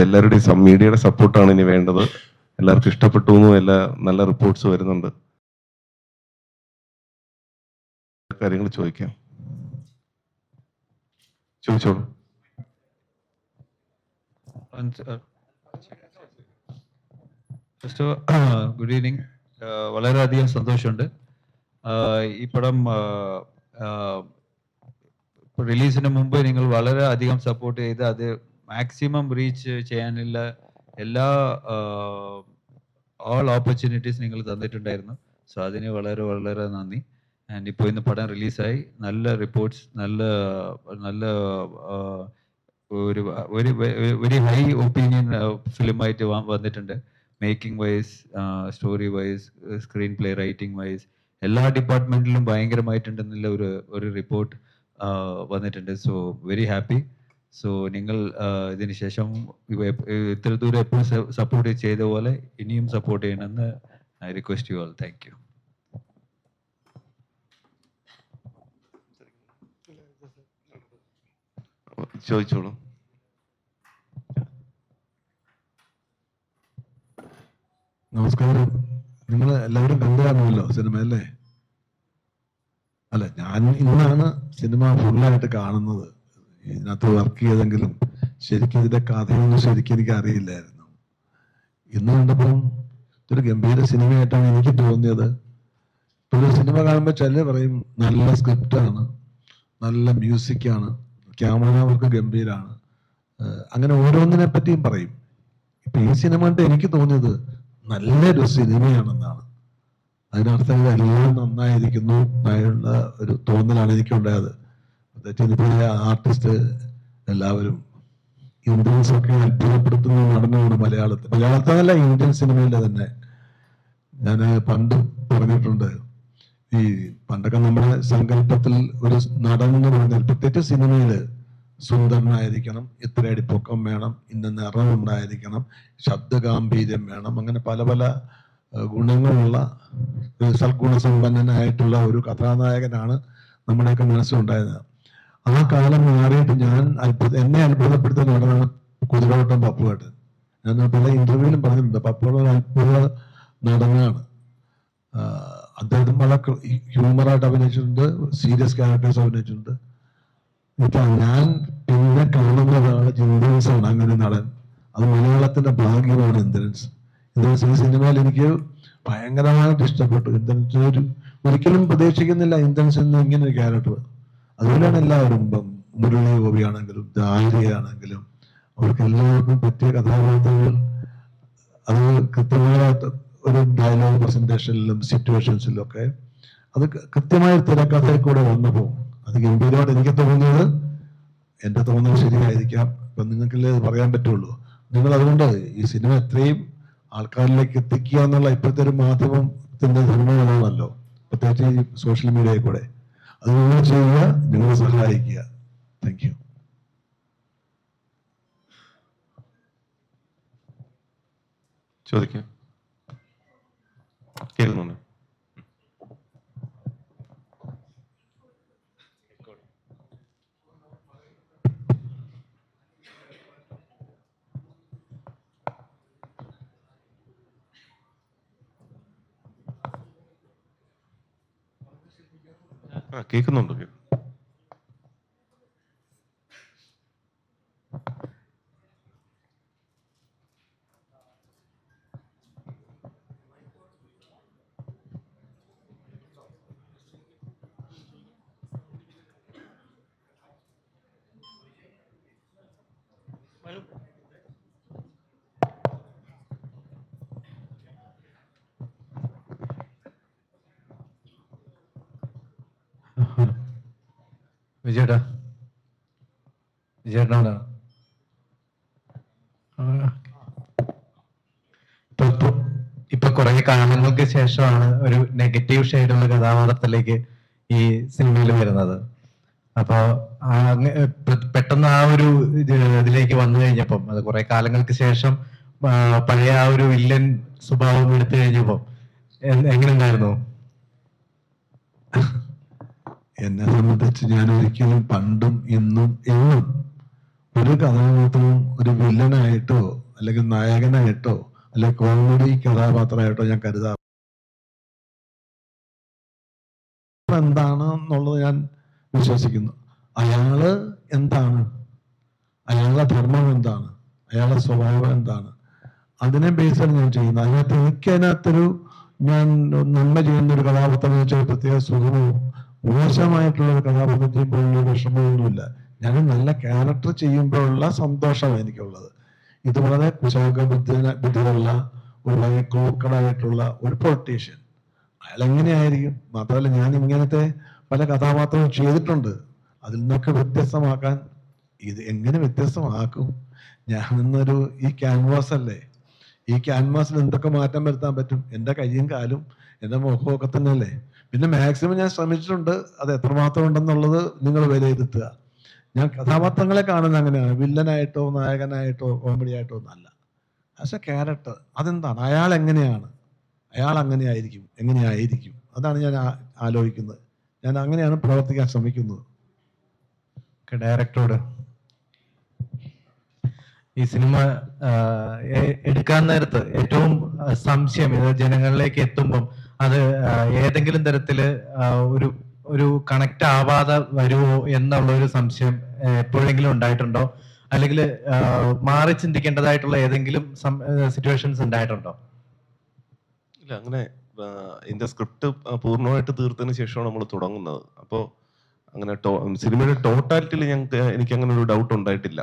എല്ലാവരുടെയും മീഡിയയുടെ സപ്പോർട്ടാണ് ഇനി വേണ്ടത്. എല്ലാവർക്കും ഇഷ്ടപ്പെട്ടു എന്നും നല്ല റിപ്പോർട്ട്സ് വരുന്നുണ്ട്. കാര്യങ്ങൾ ചോദിക്കാം, ചോദിച്ചോളൂ. Good evening. വളരെയധികം സന്തോഷമുണ്ട്. ഈ പടം റിലീസിന് മുമ്പ് നിങ്ങൾ വളരെ അധികം സപ്പോർട്ട് ചെയ്ത് അത് മാക്സിമം റീച്ച് ചെയ്യാനുള്ള എല്ലാ ഓൾ ഓപ്പർച്യൂണിറ്റീസ് നിങ്ങൾ തന്നിട്ടുണ്ടായിരുന്നു. സോ അതിന് വളരെ വളരെ നന്ദി. ആൻഡ് ഇപ്പോൾ ഇന്ന് പടം റിലീസായി, നല്ല റിപ്പോർട്ട്സ്, നല്ല ഒരു വെരി ഹൈ ഒപ്പീനിയൻ ഫിലിമായിട്ട് വന്നിട്ടുണ്ട്. Making wise, story wise, screenplay, writing wise എല്ലാ ഡിപ്പാർട്ട്മെന്റിലും ഭയങ്കരമായിട്ടുണ്ടെന്നുള്ള ഒരു റിപ്പോർട്ട് വന്നിട്ടുണ്ട്. So very happy. സോ നിങ്ങൾ ഇതിന് ശേഷം ഇത്ര ദൂരം എപ്പോഴും സപ്പോർട്ട് ചെയ്ത പോലെ ഇനിയും സപ്പോർട്ട് ചെയ്യണമെന്ന് I request you all. Thank you. ചോദിച്ചോളൂ. നമസ്കാരം. നിങ്ങൾ എല്ലാവരും കണ്ടുകാണുമല്ലോ സിനിമ അല്ലേ? അല്ല, ഞാൻ ഇന്നാണ് സിനിമ ഫുള്ളായിട്ട് കാണുന്നത്. ഇതിനകത്ത് വർക്ക് ചെയ്തെങ്കിലും ശരിക്കും ഇതിന്റെ കഥയൊന്നും ശരിക്കും എനിക്ക് അറിയില്ലായിരുന്നു. ഇന്ന് കണ്ടപ്പോഴും ഇതൊരു ഗംഭീര സിനിമയായിട്ടാണ് എനിക്ക് തോന്നിയത്. ഒരു സിനിമ കാണുമ്പോൾ ചില പറയും നല്ല സ്ക്രിപ്റ്റാണ്, നല്ല മ്യൂസിക്കാണ്, ക്യാമറ വർക്ക് ഗംഭീരാണ്, അങ്ങനെ ഓരോന്നിനെ പറ്റിയും പറയും. ഇപ്പൊ ഈ സിനിമ കണ്ട് എനിക്ക് തോന്നിയത് നല്ലൊരു സിനിമയാണെന്നാണ്. അതിനർത്ഥം ഇതെല്ലാം നന്നായിരിക്കുന്നു എന്നുള്ള ഒരു തോന്നലാണ് എനിക്കുണ്ടായത്. പ്രത്യേകിച്ച് ആർട്ടിസ്റ്റ് എല്ലാവരും ഇന്ത്യൻസ് ഒക്കെ അത്ഭുതപ്പെടുത്തുന്ന നടനുമാണ് മലയാളത്തിനല്ല ഇന്ത്യൻ സിനിമയിലെ തന്നെ. ഞാൻ പണ്ട് പറഞ്ഞിട്ടുണ്ട്, ഈ പണ്ടൊക്കെ നമ്മുടെ സങ്കല്പത്തിൽ ഒരു നടൻ എന്ന് പറഞ്ഞാൽ പ്രത്യേകിച്ച് സിനിമയില് സുന്ദരനായിരിക്കണം, ഇത്ര അടിപ്പൊക്കം വേണം, ഇന്ന നിറം ഉണ്ടായിരിക്കണം, ശബ്ദഗാംഭീര്യം വേണം, അങ്ങനെ പല പല ഗുണങ്ങളുള്ള സൽഗുണസമ്പന്നനായിട്ടുള്ള ഒരു കഥാനായകനാണ് നമ്മുടെയൊക്കെ മനസ്സിലുണ്ടായത്. ആ കാലം മാറിയിട്ട് എന്നെ അത്ഭുതപ്പെടുത്തുന്ന നടനാണ് കുതിരവട്ടം പപ്പുവേട്ടൻ. ഞാൻ പല ഇന്റർവ്യൂവിലും പറഞ്ഞിട്ടുണ്ട്, പപ്പുവേട്ടൻ അത്ഭുത നടനാണ്. അദ്ദേഹം വളരെ ഹ്യൂമറായിട്ട് അഭിനയിച്ചിട്ടുണ്ട്, സീരിയസ് ക്യാരക്ടേഴ്സ് അഭിനയിച്ചിട്ടുണ്ട്. ഞാൻ പിന്നെ കാണുന്നതാണ് ഇന്ദ്രൻസാണ് അങ്ങനെ നടൻ. അത് മലയാളത്തിന്റെ ഭാഗ്യമാണ് ഇന്ദ്രൻസ്. ഈ സിനിമയിൽ എനിക്ക് ഭയങ്കരമായിട്ട് ഇഷ്ടപ്പെട്ടു. ഇന്ദ്രൻസ് ഒരിക്കലും പ്രതീക്ഷിക്കുന്നില്ല ഇന്ദ്രൻസിന് ഇങ്ങനെ ഒരു ക്യാരക്ടർ. അതുപോലെയാണ് എല്ലാവരും, മുരളി ഗോപിയാണെങ്കിലും ആര്യാണെങ്കിലും അവർക്ക് എല്ലാവർക്കും പറ്റിയ കഥാപാത്രങ്ങൾ അത് കൃത്യമായ ഒരു ഡയലോഗ് പ്രസന്റേഷനിലും സിറ്റുവേഷൻസിലും ഒക്കെ അത് കൃത്യമായ തിരക്കഥയിൽ കൂടെ വന്നപ്പോൾ അത് ഗംഭീരമായിട്ട് എനിക്ക് തോന്നിയത്. എന്റെ തോന്നൽ ശരിയായിരിക്കാം, ഇപ്പൊ നിങ്ങൾക്കല്ലേ അത് പറയാൻ പറ്റുള്ളൂ. നിങ്ങൾ അതുകൊണ്ട് ഈ സിനിമ എത്രയും ആൾക്കാരിലേക്ക് എത്തിക്കുക എന്നുള്ള ഇപ്പോഴത്തെ ഒരു മാധ്യമത്തിന്റെ ധർമ്മങ്ങളാണല്ലോ, പ്രത്യേകിച്ച് ഈ സോഷ്യൽ മീഡിയയിൽ കൂടെ. അത് നിങ്ങൾ ചെയ്യുക, നിങ്ങൾ സഹായിക്കുക. Thank you. ചോദിക്കാം, കേൾക്കുന്നുണ്ട്. കേൾക്കുന്നുണ്ട്. വിജയേട്ടാ, വിജയേട്ടനാണ് ഇപ്പൊ കുറെ കാലങ്ങൾക്ക് ശേഷമാണ് ഒരു നെഗറ്റീവ് ഷെയ്ഡുള്ള കഥാപാത്രത്തിലേക്ക് ഈ സിനിമയിൽ വരുന്നത്. അപ്പൊ പെട്ടെന്ന് ആ ഒരു ഇതിലേക്ക് വന്നു കഴിഞ്ഞപ്പം, അത് കുറെ കാലങ്ങൾക്ക് ശേഷം പഴയ ആ ഒരു വില്ലൻ സ്വഭാവം എടുത്തു കഴിഞ്ഞപ്പോ എങ്ങനെ ഉണ്ടായിരുന്നു? എന്നെ സംബന്ധിച്ച് ഞാൻ ഒരിക്കലും പണ്ടും ഇന്നും എന്നും ഒരു കഥാപാത്രം ഒരു വില്ലനായിട്ടോ അല്ലെങ്കിൽ നായകനായിട്ടോ അല്ലെങ്കിൽ കോമഡി കഥാപാത്രമായിട്ടോ ഞാൻ കരുതാം. എന്താണ് എന്നുള്ളത് ഞാൻ വിശ്വസിക്കുന്നു. അയാള് എന്താണ്, അയാളുടെ ധർമ്മം എന്താണ്, അയാളുടെ സ്വഭാവം എന്താണ്, അതിനെ ബേസാണ് ഞാൻ ചെയ്യുന്നത്. അതിനകത്തൊരു ഞാൻ നന്മ ചെയ്യുന്ന ഒരു കഥാപാത്രം എന്ന് വെച്ചാൽ പ്രത്യേക സുഖവും മോശമായിട്ടുള്ള ഒരു കഥാപാത്രം ചെയ്യുമ്പോഴുള്ള വിഷമമൊന്നുമില്ല. ഞാൻ നല്ല ക്യാരക്ടർ ചെയ്യുമ്പോഴുള്ള സന്തോഷമാണ് എനിക്കുള്ളത്. ഇത് വളരെ കുശാഗ്ര ബുദ്ധിയുള്ള ഒരു വളരെ ക്രൂക്കഡായിട്ടുള്ള ഒരു പൊളിറ്റീഷ്യൻ, അയാൾ എങ്ങനെയായിരിക്കും? മാത്രമല്ല ഞാൻ ഇങ്ങനത്തെ പല കഥാപാത്രവും ചെയ്തിട്ടുണ്ട്. അതിൽ നിന്നൊക്കെ വ്യത്യസ്തമാക്കാൻ ഇത് എങ്ങനെ വ്യത്യസ്തമാക്കും? ഞാനിന്നൊരു ഈ ക്യാൻവാസ് അല്ലേ, ഈ ക്യാൻവാസിൽ എന്തൊക്കെ മാറ്റം വരുത്താൻ പറ്റും? എൻ്റെ കയ്യും കാലും എൻ്റെ മുഖവും ഒക്കെ തന്നെയല്ലേ. പിന്നെ മാക്സിമം ഞാൻ ശ്രമിച്ചിട്ടുണ്ട്. അത് എത്രമാത്രം ഉണ്ടെന്നുള്ളത് നിങ്ങൾ വിലയിരുത്തുക. ഞാൻ കഥാപാത്രങ്ങളെ കാണുന്നത് അങ്ങനെയാണ്, വില്ലനായിട്ടോ നായകനായിട്ടോ കോമഡി ആയിട്ടോ ഒന്നല്ല. ആസ് എ ക്യാരക്ടർ അതെന്താണ്, അയാൾ എങ്ങനെയാണ്, അയാൾ എങ്ങനെയായിരിക്കും അതാണ് ഞാൻ ആലോചിക്കുന്നത്. ഞാൻ അങ്ങനെയാണ് പ്രവർത്തിക്കാൻ ശ്രമിക്കുന്നത്. ഡയറക്ടറോട് ഈ സിനിമ എടുക്കാൻ നേരത്ത് ഏറ്റവും സംശയം ഇത് ജനങ്ങളിലേക്ക് എത്തുമ്പം അത് ഏതെങ്കിലും തരത്തില് ഒരു കണക്ട് ആവാതെ വരുമോ എന്നുള്ള ഒരു സംശയം എപ്പോഴെങ്കിലും ഉണ്ടായിട്ടുണ്ടോ? അല്ലെങ്കിൽ മാറി ചിന്തിക്കേണ്ടതായിട്ടുള്ള ഏതെങ്കിലും സിറ്റുവേഷൻസ് ഉണ്ടായിട്ടുണ്ടോ? ഇല്ല, അങ്ങനെ ഇതിന്റെ സ്ക്രിപ്റ്റ് പൂർണ്ണമായിട്ട് തീർത്തതിന് ശേഷമാണ് നമ്മൾ തുടങ്ങുന്നത്. അപ്പോൾ അങ്ങനെ സിനിമയുടെ ടോട്ടാലിറ്റിയിൽ എനിക്ക് അങ്ങനെ ഒരു ഡൗട്ട് ഉണ്ടായിട്ടില്ല.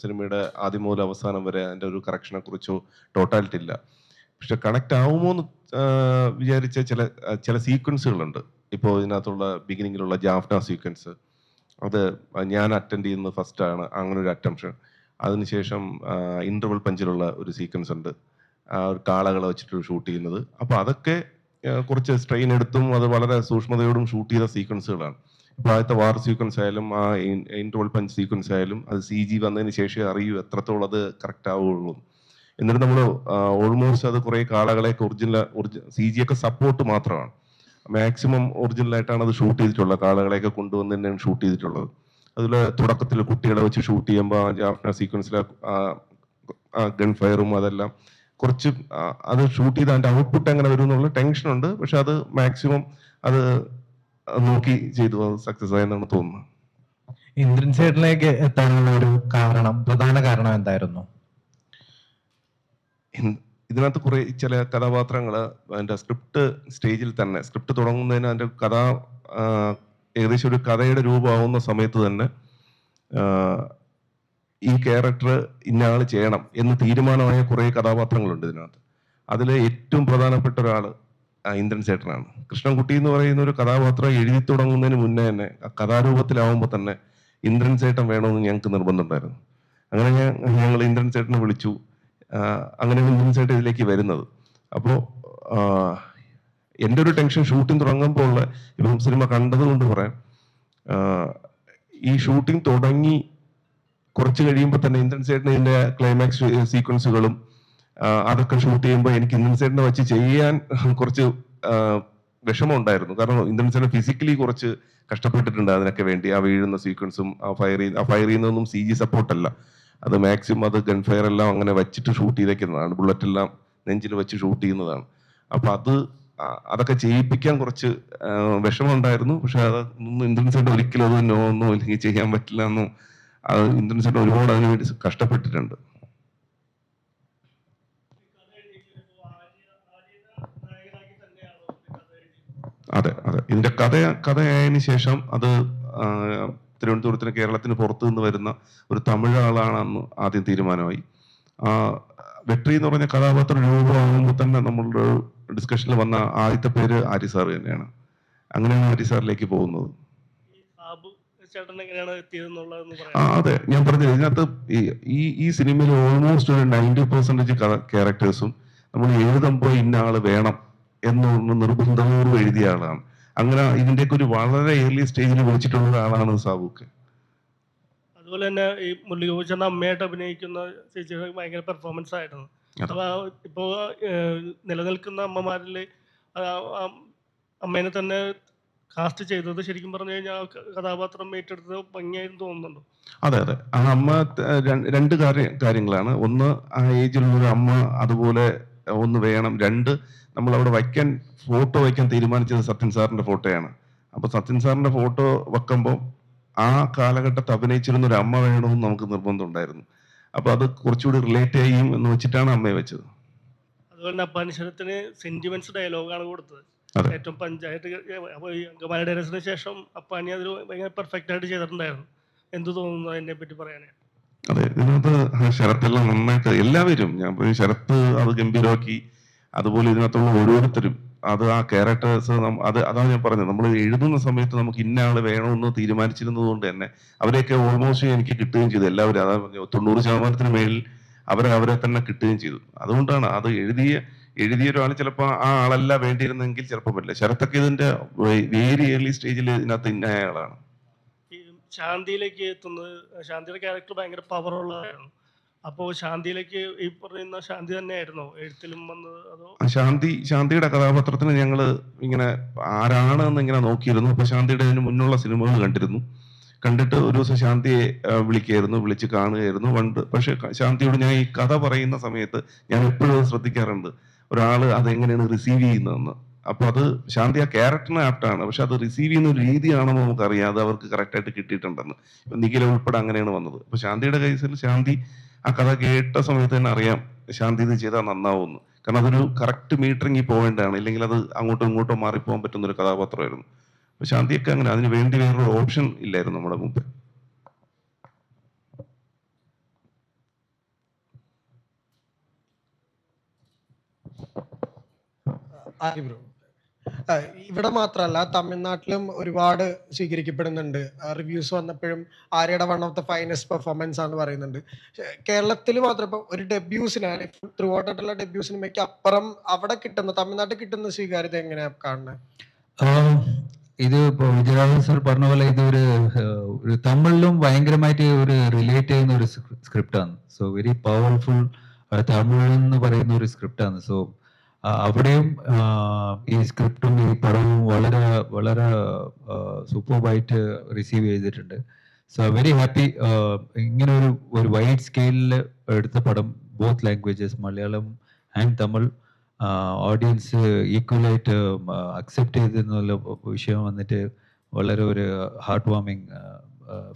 സിനിമയുടെ ആദ്യം മുതൽ അവസാനം വരെ അതിൻ്റെ ഒരു കറക്ഷനെ കുറിച്ചോ ടോട്ടാലിറ്റി ഇല്ല. പക്ഷെ കണക്ട് ആവുമോ എന്ന് വിചാരിച്ച ചില സീക്വൻസുകളുണ്ട്. ഇപ്പോൾ ഇതിനകത്തുള്ള ബിഗിനിങ്ങിലുള്ള ജാഫ്ന സീക്വൻസ്, അത് ഞാൻ അറ്റൻഡ് ചെയ്യുന്നത് ഫസ്റ്റാണ്, അങ്ങനെ ഒരു അറ്റംപ്ഷൻ. അതിനുശേഷം ഇന്റർവൽ പഞ്ചിലുള്ള ഒരു സീക്വൻസ് ഉണ്ട്, കാളകളെ വെച്ചിട്ട് ഷൂട്ട് ചെയ്യുന്നത്. അപ്പോൾ അതൊക്കെ കുറച്ച് സ്ട്രെയിൻ എടുത്തും അത് വളരെ സൂക്ഷ്മതയോടും ഷൂട്ട് ചെയ്ത സീക്വൻസുകളാണ്. ഇപ്പോൾ ആദ്യത്തെ വാർ സീക്വൻസ് ആയാലും ആ ഇന്റർവൽ പഞ്ച് സീക്വൻസ് ആയാലും അത് CG വന്നതിന് ശേഷമേ അറിയൂ എത്രത്തോളം അത് കറക്റ്റ് ആവുകയുള്ളൂ. എന്നിട്ട് നമ്മൾ ഓൾമോസ്റ്റ് അത് കുറേ കാളകളെയൊക്കെ ഒറിജിനൽ CG ഒക്കെ സപ്പോർട്ട് മാത്രമാണ്, മാക്സിമം ഒറിജിനലായിട്ടാണ് അത് ഷൂട്ട് ചെയ്തിട്ടുള്ളത്. കാളകളെയൊക്കെ കൊണ്ടുവന്ന് തന്നെയാണ് ഷൂട്ട് ചെയ്തിട്ടുള്ളത്. അതിൽ തുടക്കത്തിൽ കുട്ടികളെ വെച്ച് ഷൂട്ട് ചെയ്യുമ്പോൾ ജാഫ്ന സീക്വൻസിലെ ഗൺ ഫയറും അതെല്ലാം കുറച്ച് അത് ഷൂട്ട് ചെയ്ത് അതിൻ്റെ ഔട്ട്പുട്ട് എങ്ങനെ വരും എന്നുള്ള ടെൻഷനുണ്ട്. പക്ഷെ അത് മാക്സിമം അത് നോക്കി ചെയ്തു, സക്സസ് ആയെന്നാണ് തോന്നുന്നത്. ഇന്ദ്രൻ ചേട്ടനിലേക്ക് എത്താനുള്ള ഒരു പ്രധാന കാരണം എന്തായിരുന്നു? ഇതിനകത്ത് കുറെ ചില കഥാപാത്രങ്ങൾ അതിന്റെ സ്ക്രിപ്റ്റ് സ്റ്റേജിൽ തന്നെ, സ്ക്രിപ്റ്റ് തുടങ്ങുന്നതിന് അതിന്റെ ഏകദേശം ഒരു കഥയുടെ രൂപമാവുന്ന സമയത്ത് തന്നെ ഈ ക്യാരക്ടർ ഇന്നയാൾ ചെയ്യണം എന്ന് തീരുമാനമായ കുറെ കഥാപാത്രങ്ങളുണ്ട് ഇതിനകത്ത്. അതിൽ ഏറ്റവും പ്രധാനപ്പെട്ട ഒരാൾ ഇന്ദ്രൻ ചേട്ടനാണ്. കൃഷ്ണൻകുട്ടി എന്ന് പറയുന്ന ഒരു കഥാപാത്രം എഴുതി തുടങ്ങുന്നതിന് മുന്നേ തന്നെ കഥാരൂപത്തിലാവുമ്പോൾ തന്നെ ഇന്ദ്രൻ ചേട്ടൻ വേണമെന്ന് ഞങ്ങൾക്ക് നിർബന്ധമുണ്ടായിരുന്നു. അങ്ങനെ ഞങ്ങൾ ഇന്ദ്രൻ ചേട്ടനെ വിളിച്ചു. അങ്ങനെയാണ് ഇന്ദ്രൻ ചേട്ടൻ ഇതിലേക്ക് വരുന്നത്. അപ്പോൾ എൻ്റെ ഒരു ടെൻഷൻ ഷൂട്ടിംഗ് തുടങ്ങുമ്പോൾ ഉള്ള, ഇപ്പം സിനിമ കണ്ടത് കൊണ്ട് പറയാം, ഈ ഷൂട്ടിംഗ് തുടങ്ങി കുറച്ച് കഴിയുമ്പോൾ തന്നെ ഇന്ദ്രൻ ചേട്ടന് ഇതിൻ്റെ ക്ലൈമാക്സ് സീക്വൻസുകളും അതൊക്കെ ഷൂട്ട് ചെയ്യുമ്പോൾ എനിക്ക് ഇന്ദ്രൻ ചേട്ടനെ വെച്ച് ചെയ്യാൻ കുറച്ച് വിഷമം ഉണ്ടായിരുന്നു. കാരണം ഇന്ദ്രൻ ചേട്ടൻ ഫിസിക്കലി കുറച്ച് കഷ്ടപ്പെട്ടിട്ടുണ്ട് അതിനൊക്കെ വേണ്ടി. ആ വീഴുന്ന സീക്വൻസും ആ ഫയർ ചെയ്യുന്നതൊന്നും CG സപ്പോർട്ടല്ല, അത് മാക്സിമം അത് ഗൺഫയർ എല്ലാം അങ്ങനെ വെച്ചിട്ട് ഷൂട്ട് ചെയ്തേക്കുന്നതാണ്, ബുള്ളറ്റ് എല്ലാം നെഞ്ചിൽ വെച്ച് ഷൂട്ട് ചെയ്യുന്നതാണ്. അപ്പൊ അതൊക്കെ ചെയ്യിപ്പിക്കാൻ കുറച്ച് വിഷമം ഉണ്ടായിരുന്നു. പക്ഷെ അതൊന്നും ഇന്ദ്രൻ ചേട്ടൻ ഒരിക്കലും അത് ഒന്നും അല്ലെങ്കിൽ ചെയ്യാൻ പറ്റില്ല എന്നും അത് ഇന്ദ്രൻ ചേട്ടൻ ഒരുപാട് അതിനു വേണ്ടി കഷ്ടപ്പെട്ടിട്ടുണ്ട്. അതെ അതെ, ഇതിന്റെ കഥയായതിനു ശേഷം അത് തിരുവനന്തപുരത്തിന് കേരളത്തിന് പുറത്തു നിന്ന് വരുന്ന ഒരു തമിഴ് ആളാണെന്ന് ആദ്യം തീരുമാനമായി. വെട്രി എന്ന് പറഞ്ഞ കഥാപാത്രം രൂപമാകുമ്പോൾ തന്നെ നമ്മളുടെ ഡിസ്കഷനിൽ വന്ന ആദ്യത്തെ പേര് ആര്യ സാർ തന്നെയാണ്. അങ്ങനെയാണ് ആര്യ സാറിലേക്ക് പോകുന്നത്. അതെ, ഞാൻ പറഞ്ഞത് ഇതിനകത്ത് ഈ സിനിമയിൽ ഓൾമോസ്റ്റ് ഒരു 90% ക്യാരക്ടേഴ്സും നമ്മൾ എഴുതുമ്പോൾ ഇന്ന ആള് വേണം എന്നൊന്ന് നിർബന്ധപൂർവ്വം എഴുതിയ ആളാണ്. അങ്ങനെ ഇതിന്റെയൊക്കെ ഒരു വളരെ ഏർലി സ്റ്റേജിൽ വിളിച്ചിട്ടുള്ള ഒരാളാണ് സാബുക്ക്. അതുപോലെ തന്നെ ഈ മുരളീകൃഷ്ണൻ അമ്മയായിട്ട് അഭിനയിക്കുന്ന ചേച്ചിയുടെ ഭയങ്കര പെർഫോമൻസ് ആയിരുന്നു. അപ്പൊ ഇപ്പോ നിലനിൽക്കുന്ന അമ്മമാരിൽ അമ്മേനെ തന്നെ കാസ്റ്റ് ചെയ്തത് ശരിക്കും പറഞ്ഞു കഴിഞ്ഞാൽ ആ കഥാപാത്രം ഏറ്റെടുത്തത് ഭംഗിയായിരുന്നു തോന്നുന്നുണ്ടോ? അതെ അതെ, ആ അമ്മ രണ്ട് കാര്യങ്ങളാണ്. ഒന്ന്, ആ ഏജിലുള്ള ഒരു അമ്മ അതുപോലെ ഒന്ന് വേണം. രണ്ട്, നമ്മൾ അവിടെ ഫോട്ടോ വയ്ക്കാൻ തീരുമാനിച്ചത് സത്യൻ സാറിന്റെ ഫോട്ടോയാണ്. അപ്പൊ സത്യൻ സാറിന്റെ ഫോട്ടോ വെക്കുമ്പോൾ ആ കാലഘട്ടത്തിൽ അഭിനയിച്ചിരുന്ന ഒരു അമ്മ വേണമെന്ന് നമുക്ക് നിർബന്ധം ഉണ്ടായിരുന്നു. അപ്പൊ അത് കുറച്ചുകൂടി റിലേറ്റ് ചെയ്യും എന്ന് വെച്ചിട്ടാണ് അമ്മയെ വെച്ചത്. അതുപോലെ തന്നെ അപ്പാനിശ്വരത്തിന് സെന്റിമെന്റ്സ് ഡയലോഗാണ് കൊടുത്തത്. അതെ. ഏറ്റവും പഞ്ചായത്ത് അപ്പോൾ ഈ അങ്കമാലി ഡയറസിന് ശേഷം അപ്പാനി അതിൽ ഭയങ്കര പെർഫെക്റ്റ് ആയിട്ട് ചെയ്തിട്ടുണ്ടായിരുന്നു. എന്ത് തോന്നുന്നു അതിനെ പറ്റി പറയാനേ? അതെ, ഇതിനകത്ത് ശരത്തെല്ലാം നന്നായിട്ട് എല്ലാവരും, ഞാൻ പറയും ശരത്ത് അത് ഗംഭീരമാക്കി. അതുപോലെ ഇതിനകത്തുള്ള ഓരോരുത്തരും അത് ആ ക്യാരക്ടേഴ്സ് അതാണ് ഞാൻ പറഞ്ഞത്, നമ്മൾ എഴുതുന്ന സമയത്ത് നമുക്ക് ഇന്ന ആള് വേണമെന്ന് തീരുമാനിച്ചിരുന്നത് കൊണ്ട് തന്നെ അവരെയൊക്കെ ഓൾമോസ്റ്റ് എനിക്ക് കിട്ടുകയും ചെയ്തു. എല്ലാവരും അതാ 90% മേളിൽ അവരെ തന്നെ കിട്ടുകയും ചെയ്തു. അതുകൊണ്ടാണ് അത് എഴുതിയ ഒരാൾ ചിലപ്പോൾ ആ ആളല്ല വേണ്ടിയിരുന്നെങ്കിൽ ചിലപ്പോൾ പറ്റില്ല. ശരത്തൊക്കെ ഇതിന്റെ വെരി ഏർലി സ്റ്റേജിൽ ഇതിനകത്ത് ഇന്ന ആളാണ്. ഈ ശാന്തിയിലേക്ക് എത്തുന്നത്, ശാന്തിയുടെ ക്യാരക്ടർ ഭയങ്കര പവറുള്ളതായിരുന്നു. അപ്പോൾ ശാന്തിയിലേക്ക് ഈ പറയുന്ന ശാന്തി തന്നെയായിരുന്നോ എഴുത്തിലും വന്നത്? അതോ ശാന്തിയുടെ കഥാപാത്രത്തിന് ഞങ്ങൾ ഇങ്ങനെ ആരാണ് എന്ന് ഇങ്ങനെ നോക്കിയിരുന്നു. അപ്പൊ ശാന്തിയുടെ അതിന് മുന്നുള്ള സിനിമകൾ കണ്ടിട്ട് ഒരു ദിവസം ശാന്തിയെ വിളിച്ച് കാണുകയായിരുന്നു പണ്ട്. പക്ഷെ ശാന്തിയോട് ഞാൻ ഈ കഥ പറയുന്ന സമയത്ത് ഞാൻ എപ്പോഴും ശ്രദ്ധിക്കാറുണ്ട്, ഒരാള് അതെങ്ങനെയാണ് റിസീവ് ചെയ്യുന്നതെന്ന്. അപ്പൊ അത് ശാന്തി ആ ക്യാരക്ടറിന് ആപ്റ്റാണ്, പക്ഷെ അത് റിസീവ് ചെയ്യുന്ന ഒരു രീതിയാണെന്ന് നമുക്കറിയാതെ അവർക്ക് കറക്റ്റായിട്ട് കിട്ടിയിട്ടുണ്ടെന്ന്. ഇപ്പൊ നിഖില ഉൾപ്പെടെ അങ്ങനെയാണ് വന്നത്. അപ്പൊ ശാന്തിയുടെ കേസിൽ ശാന്തി ആ കഥ കേട്ട സമയത്ത് തന്നെ അറിയാം ശാന്തി ഇത് ചെയ്താൽ നന്നാവുമെന്ന്. കാരണം അതൊരു കറക്റ്റ് മീറ്ററിങ്ങിൽ പോവേണ്ടതാണ്, ഇല്ലെങ്കിൽ അത് അങ്ങോട്ടും ഇങ്ങോട്ടും മാറിപ്പോകാൻ പറ്റുന്ന ഒരു കഥാപാത്രമായിരുന്നു. അപ്പൊ ശാന്തിയൊക്കെ അങ്ങനെ, അതിന് വേണ്ടി വേറൊരു ഓപ്ഷൻ ഇല്ലായിരുന്നു നമ്മുടെ മുമ്പ്. ഇവിടെ മാത്രമല്ല തമിഴ്നാട്ടിലും ഒരുപാട് സ്വീകരിക്കപ്പെടുന്നുണ്ട്. റിവ്യൂസ് വന്നപ്പോഴും ആര്യയുടെ one of the finest performance ആണെന്ന് പറയുന്നുണ്ട്. കേരളത്തിൽ മാത്രം ഇപ്പൊ ഒരു ഡെബ്യൂസിന് ത്രൂ ഔട്ട് ആയിട്ടുള്ള ഡെബ്യൂ സിനിമയ്ക്ക് അപ്പുറം അവിടെ കിട്ടുന്ന, തമിഴ്നാട്ടിൽ കിട്ടുന്ന സ്വീകാര്യത എങ്ങനെയാ കാണുന്നത്? ഇത് ഇപ്പോൾ വിജയരാഘവൻ സർ പറഞ്ഞ പോലെ ഇതൊരു തമിഴിലും ഭയങ്കരമായിട്ട് ഒരു റിലേറ്റ് ചെയ്യുന്ന ഒരു സ്ക്രിപ്റ്റാണ്. സോ വെരി പവർഫുൾ തമിഴ് എന്ന് പറയുന്ന ഒരു സ്ക്രിപ്റ്റാണ്. സോ അവിടെയും ഈ സ്ക്രിപ്റ്റും ഈ പടവും വളരെ വളരെ സൂപ്പർബായിട്ട് റിസീവ് ചെയ്തിട്ടുണ്ട്. So very happy. ഇങ്ങനെ ഒരു വൈഡ് സ്കെയിലിൽ എടുത്ത പടം, both languages Malayalam and Tamil, audience ഈക്വലായിട്ട് അക്സെപ്റ്റ് ചെയ്തെന്നുള്ള വിഷയം വന്നിട്ട് വളരെ ഒരു ഹാർട്ട് വാമിങ്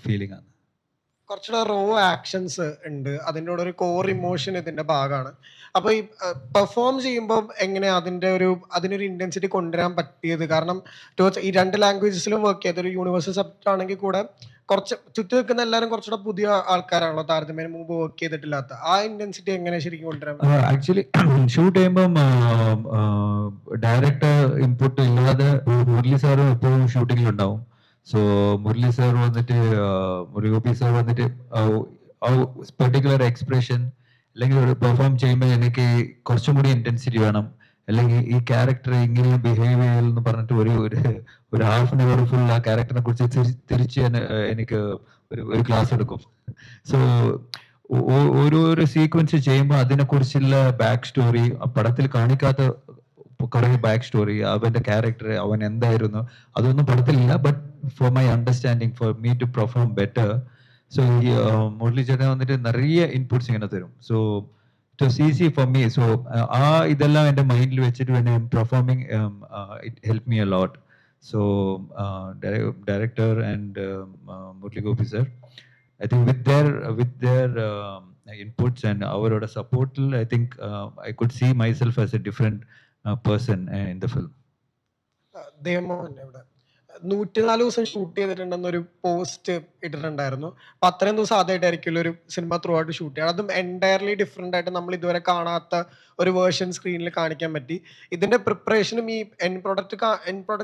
ഫീലിംഗ് ആണ്. കുറച്ചുകൂടെ റോ ആക്ഷൻസ് ഉണ്ട്, അതിൻ്റെ കൂടെ ഒരു കോർ ഇമോഷൻ ഇതിന്റെ ഭാഗമാണ്. അപ്പൊ ഈ പെർഫോം ചെയ്യുമ്പോൾ എങ്ങനെയാ അതിനൊരു ഇന്റൻസിറ്റി കൊണ്ടുവരാൻ പറ്റിയത്? കാരണം ഈ രണ്ട് ലാംഗ്വേജസിലും വർക്ക് ചെയ്ത ഒരു യൂണിവേഴ്സൽ സബ്ജക്റ്റ് ആണെങ്കിൽ കൂടെ കുറച്ച് ചുറ്റി നിൽക്കുന്ന എല്ലാവരും കുറച്ചുകൂടെ പുതിയ ആൾക്കാരാണല്ലോ, താരതമ്യേന മുമ്പ് വർക്ക് ചെയ്തിട്ടില്ലാത്ത. ആ ഇന്റൻസിറ്റി എങ്ങനെ ശരിക്കും കൊണ്ടുവരാൻ? ആക്ച്വലി ഷൂട്ട് ചെയ്യുമ്പം ഡയറക്ടർ ഇൻപുട്ട് ഇല്ലാതെ മുരളി സാറും എപ്പോഴും ഷൂട്ടിങ്ങിൽ ഉണ്ടാവും. സോ മുരളി സാർ വന്നിട്ട് മുരുകോപി സാർ വന്നിട്ട് പെർട്ടിക്കുലർ എക്സ്പ്രഷൻ അല്ലെങ്കിൽ ഒരു പെർഫോം ചെയ്യുമ്പോൾ എനിക്ക് കുറച്ചും കൂടി ഇന്റൻസിറ്റി വേണം, അല്ലെങ്കിൽ ഈ ക്യാരക്ടർ ഇങ്ങനെ ബിഹേവ് ചെയ്യലെന്ന് പറഞ്ഞിട്ട് ഒരു ഹാഫ് ആൻ അവർ ഫുൾ ആ ക്യാരക്ടറിനെ കുറിച്ച് തിരിച്ച് എനിക്ക് ഒരു ക്ലാസ് എടുക്കും. സോ ഓരോരോ സീക്വൻസ് ചെയ്യുമ്പോൾ അതിനെക്കുറിച്ചുള്ള ബാക്ക് സ്റ്റോറി, പടത്തിൽ കാണിക്കാത്ത കുറെ ബാക്ക് സ്റ്റോറി, അവന്റെ ക്യാരക്ടർ, അവൻ എന്തായിരുന്നു, അതൊന്നും പടത്തിലില്ല. But for my understanding, for me to perform better, so ഈ മുരളി ചേട്ടൻ വന്നിട്ട് നിറയെ ഇൻപുട്സ് ഇങ്ങനെ തരും. So it was easy for me. So ആ ഇതെല്ലാം എൻ്റെ മൈൻഡിൽ വെച്ചിട്ട് when I'm performing, it helped me a lot. So director and Murli Gopi sir, I think with their inputs and our support, I think I could see myself as a different person in the film. ദേവമോഹൻ ഇവിടെ 104 ദിവസം shoot ചെയ്തിട്ടുണ്ടെന്നൊരു post ഇട്ടിട്ടുണ്ടായിരുന്നു. അപ്പൊ അത്രയും ദിവസം ആദ്യമായിട്ടായിരിക്കും ഒരു cinema through ആയിട്ട് shoot ചെയ്യണം. അതും എൻറ്റയർലി ഡിഫറെന്റ് ആയിട്ട് നമ്മൾ ഇതുവരെ കാണാത്ത ഒരു വേർഷൻ സ്ക്രീനിൽ കാണിക്കാൻ പറ്റി. ഇതിന്റെ പ്രിപ്പറേഷനും ഈ എൻഡ് പ്രോഡക്റ്റ്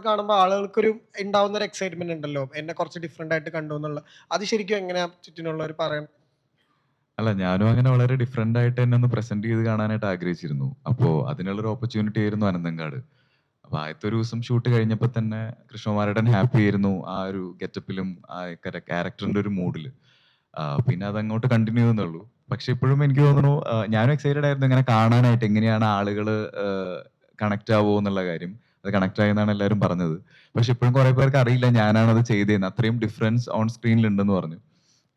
കാണുമ്പോൾ ആളുകൾക്കൊരു ഉണ്ടാവുന്ന ഒരു എക്സൈറ്റ്മെന്റ് ഉണ്ടല്ലോ, എന്നെ കുറച്ച് ഡിഫറെന്റ് ആയിട്ട് കണ്ടു എന്നുള്ള. അത് ശരിക്കും എങ്ങനെയാ ചുറ്റിനുള്ളവർ പറയാൻ? അല്ല, ഞാനും അങ്ങനെ വളരെ ഡിഫറെന്റ് ആയിട്ട് എന്നെ ഒന്ന് പ്രസന്റ് ചെയ്ത് കാണാനായിട്ട് ആഗ്രഹിച്ചിരുന്നു. അപ്പോൾ അതിനുള്ളൊരു ഓപ്പർച്യൂണിറ്റി ആയിരുന്നു അനന്തങ്കാട്. അപ്പൊ ആദ്യത്തെ ഒരു ദിവസം ഷൂട്ട് കഴിഞ്ഞപ്പോൾ തന്നെ കൃഷ്ണകുമാരേട്ടൻ ഹാപ്പി ആയിരുന്നു ആ ഒരു ഗെറ്റപ്പിലും ആ ക്യാരക്ടറിന്റെ ഒരു മൂഡില്. പിന്നെ അതങ്ങോട്ട് കണ്ടിന്യൂ ചെയ്യുന്നുള്ളൂ. പക്ഷെ ഇപ്പോഴും എനിക്ക് തോന്നുന്നു ഞാനും എക്സൈറ്റഡ് ആയിരുന്നു ഇങ്ങനെ കാണാനായിട്ട്, എങ്ങനെയാണ് ആളുകൾ കണക്ട് ആവുമോ എന്നുള്ള കാര്യം. അത് കണക്ട് ആയെന്നാണ് എല്ലാവരും പറഞ്ഞത്. പക്ഷെ ഇപ്പോഴും കുറെ പേർക്ക് അറിയില്ല ഞാനാണ് അത് ചെയ്തതെന്ന്. അത്രയും ഡിഫറൻസ് ഓൺ സ്ക്രീനിൽ ഉണ്ടെന്ന് പറഞ്ഞു.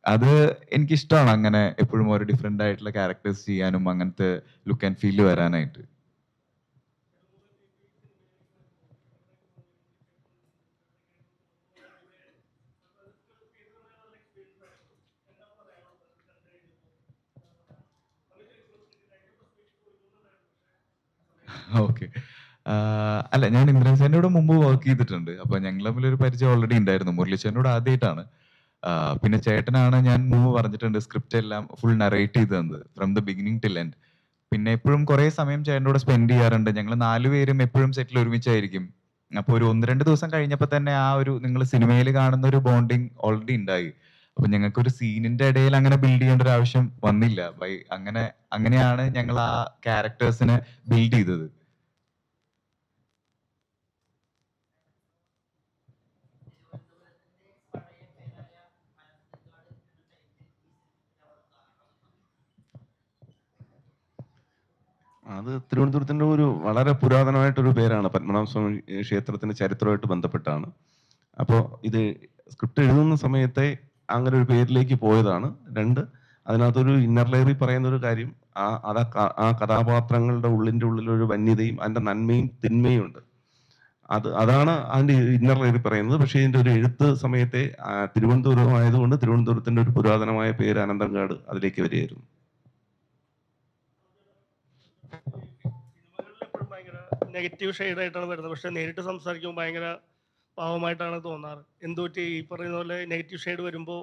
അത് എനിക്കിഷ്ടമാണ്, അങ്ങനെ എപ്പോഴും ഓരോ ഡിഫറെന്റ് ആയിട്ടുള്ള ക്യാരക്ടേഴ്സ് ചെയ്യാനും അങ്ങനത്തെ ലുക്ക് ആൻഡ് ഫീൽ വരാനായിട്ട്. ഓക്കെ. അല്ല, ഞാൻ ഇന്ദ്രൻസേനോട് മുമ്പ് വർക്ക് ചെയ്തിട്ടുണ്ട്. അപ്പൊ ഞങ്ങൾ തമ്മിൽ ഒരു പരിചയം ഓൾറെഡി ഉണ്ടായിരുന്നു. മുരളിച്ചേനോട് ആദ്യമായിട്ടാണ്. പിന്നെ ചേട്ടനാണ്, ഞാൻ മുമ്പ് പറഞ്ഞിട്ടുണ്ട്, സ്ക്രിപ്റ്റ് എല്ലാം ഫുൾ നറേറ്റ് ചെയ്ത് തന്നത് from the beginning till end. പിന്നെ എപ്പോഴും കുറെ സമയം ചേട്ടനോട് സ്പെൻഡ് ചെയ്യാറുണ്ട്. ഞങ്ങൾ 4 പേരും എപ്പോഴും സെറ്റിൽ ഒരുമിച്ചായിരിക്കും. അപ്പൊ ഒരു 1-2 ദിവസം കഴിഞ്ഞപ്പോൾ തന്നെ ആ ഒരു നിങ്ങൾ സിനിമയിൽ കാണുന്ന ഒരു ബോണ്ടിങ് ഓൾറെഡി ഉണ്ടായി. അപ്പൊ ഞങ്ങൾക്ക് ഒരു സീനിന്റെ ഇടയിൽ അങ്ങനെ ബിൽഡ് ചെയ്യേണ്ട ഒരു ആവശ്യം വന്നില്ല. അങ്ങനെയാണ് ഞങ്ങൾ ആ ക്യാരക്ടേഴ്സിനെ ബിൽഡ് ചെയ്തത്. അത് തിരുവനന്തപുരത്തിന്റെ ഒരു വളരെ പുരാതനമായിട്ടൊരു പേരാണ്. പത്മനാഭസ്വാമി ക്ഷേത്രത്തിന്റെ ചരിത്രമായിട്ട് ബന്ധപ്പെട്ടാണ്. അപ്പോൾ ഇത് സ്ക്രിപ്റ്റ് എഴുതുന്ന സമയത്തെ അങ്ങനെ ഒരു പേരിലേക്ക് പോയതാണ്. 2, അതിനകത്തൊരു ഇന്നർ ലെയറിൽ പറയുന്ന ഒരു കാര്യം, ആ കഥാപാത്രങ്ങളുടെ ഉള്ളിൻ്റെ ഉള്ളിലൊരു വന്യതയും അതിൻ്റെ നന്മയും തിന്മയും ഉണ്ട്. അതാണ് അതിൻ്റെ ഇന്നർ ലെയറിൽ പറയുന്നത്. പക്ഷേ ഇതിൻ്റെ ഒരു എഴുത്ത് സമയത്തെ തിരുവനന്തപുരം ആയതുകൊണ്ട് തിരുവനന്തപുരത്തിന്റെ ഒരു പുരാതനമായ പേര് അനന്തങ്കാട് അതിലേക്ക് വരികയായിരുന്നു. സിനിമകളിൽ എപ്പോഴും ഭയങ്കര നെഗറ്റീവ് ഷെയ്ഡായിട്ടാണ് വരുന്നത്, പക്ഷെ നേരിട്ട് സംസാരിക്കുമ്പോൾ ഭയങ്കര പാവമായിട്ടാണ് തോന്നാറ്. എന്തുപറ്റി ഈ പറയുന്ന പോലെ നെഗറ്റീവ് ഷെയ്ഡ് വരുമ്പോൾ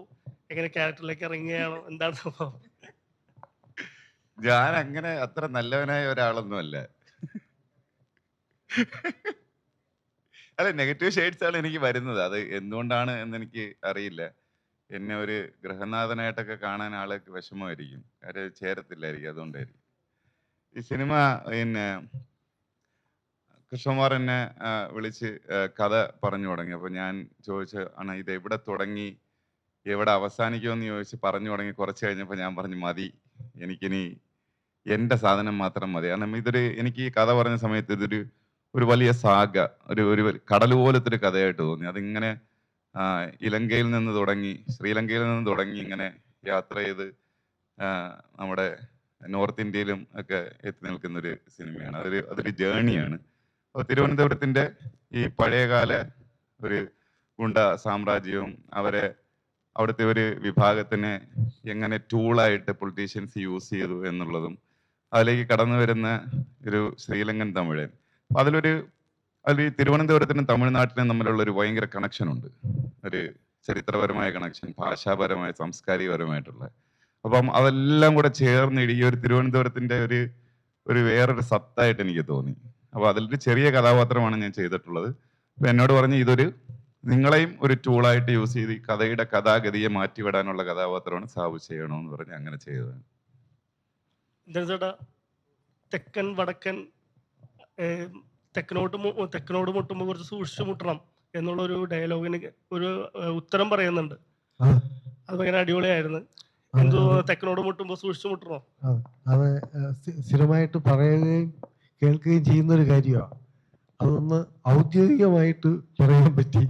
എങ്ങനെ ക്യാരക്ടറിലേക്ക് ഇറങ്ങുകയാണോ, എന്താണ് സംഭവം? ഞാൻ അങ്ങനെ അത്ര നല്ലവനായ ഒരാളൊന്നും അല്ല. അല്ല, നെഗറ്റീവ് ഷെയ്ഡ്സ് ആണ് എനിക്ക് വരുന്നത്. അത് എന്തുകൊണ്ടാണ് എന്നെനിക്ക് അറിയില്ല. എന്നെ ഒരു ഗൃഹനാഥനായിട്ടൊക്കെ കാണാൻ ആൾക്ക് വിഷമമായിരിക്കും, കാര്യം ചേരത്തില്ലായിരിക്കും, അതുകൊണ്ടായിരിക്കും. ഈ സിനിമ പിന്നെ കൃഷ്ണകുമാർ എന്നെ വിളിച്ച് കഥ പറഞ്ഞു തുടങ്ങി. അപ്പോൾ ഞാൻ ചോദിച്ചു, ആണ് ഇത് എവിടെ തുടങ്ങി എവിടെ അവസാനിക്കുമെന്ന് ചോദിച്ച് പറഞ്ഞു തുടങ്ങി. കുറച്ച് കഴിഞ്ഞപ്പോൾ ഞാൻ പറഞ്ഞു, മതി, എനിക്കിനി എൻ്റെ സാധനം മാത്രം മതി. കാരണം എനിക്ക് ഈ കഥ പറഞ്ഞ സമയത്ത് ഒരു വലിയ സാഗ, ഒരു കടൽ പോലത്തെ ഒരു കഥയായിട്ട് തോന്നി. അതിങ്ങനെ ശ്രീലങ്കയിൽ നിന്ന് തുടങ്ങി ഇങ്ങനെ യാത്ര ചെയ്ത് നമ്മുടെ നോർത്ത് ഇന്ത്യയിലും ഒക്കെ എത്തി നിൽക്കുന്ന ഒരു സിനിമയാണ്. അതൊരു ജേണിയാണ്. അപ്പോൾ തിരുവനന്തപുരത്തിന്റെ ഈ പഴയകാല ഒരു ഗുണ്ട സാമ്രാജ്യവും അവിടുത്തെ ഒരു വിഭാഗത്തിനെ എങ്ങനെ ടൂളായിട്ട് പൊളിറ്റീഷ്യൻസ് യൂസ് ചെയ്തു എന്നുള്ളതും അതിലേക്ക് കടന്നു വരുന്ന ഒരു ശ്രീലങ്കൻ തമിഴൻ. അപ്പൊ അതിൽ തിരുവനന്തപുരത്തിനും തമിഴ്നാട്ടിനും തമ്മിലുള്ള ഒരു ഭയങ്കര കണക്ഷൻ ഉണ്ട്. ഒരു ചരിത്രപരമായ കണക്ഷൻ, ഭാഷാപരമായ, സാംസ്കാരികപരമായിട്ടുള്ള. അപ്പം അതെല്ലാം കൂടെ ചേർന്ന് ഈ ഒരു തിരുവനന്തപുരത്തിന്റെ ഒരു വേറൊരു സത്തായിട്ട് എനിക്ക് തോന്നി. അപ്പൊ അതിലൊരു ചെറിയ കഥാപാത്രമാണ് ഞാൻ ചെയ്തിട്ടുള്ളത്. അപ്പൊ എന്നോട് പറഞ്ഞ് നിങ്ങളെയും ഒരു ടൂളായിട്ട് യൂസ് ചെയ്ത് ഈ കഥയുടെ കഥാഗതിയെ മാറ്റിവിടാനുള്ള കഥാപാത്രമാണ് സാബു ചെയ്യണമെന്ന് പറഞ്ഞ് അങ്ങനെ ചെയ്തതാണ്. ചേട്ടാ, തെക്കൻ വടക്കൻ തെക്കനോട് മുട്ടുമ്പോൾ കുറച്ച് സൂക്ഷിച്ചു മുട്ടണം എന്നുള്ളൊരു ഡയലോഗിന് ഒരു ഉത്തരം പറയുന്നുണ്ട്. അത് ഭയങ്കര അടിപൊളിയായിരുന്നു. എന്തോ തെക്കനോട് മുട്ടുമ്പോൾ സൂക്ഷിച്ചു മുട്ടണോ? അത് സ്ഥിരമായിട്ട് പറയുകയും കേൾക്കുകയും ചെയ്യുന്ന ഒരു കാര്യമാണ്. അതൊന്ന് ഔദ്യോഗികമായിട്ട് പറയാൻ പറ്റി.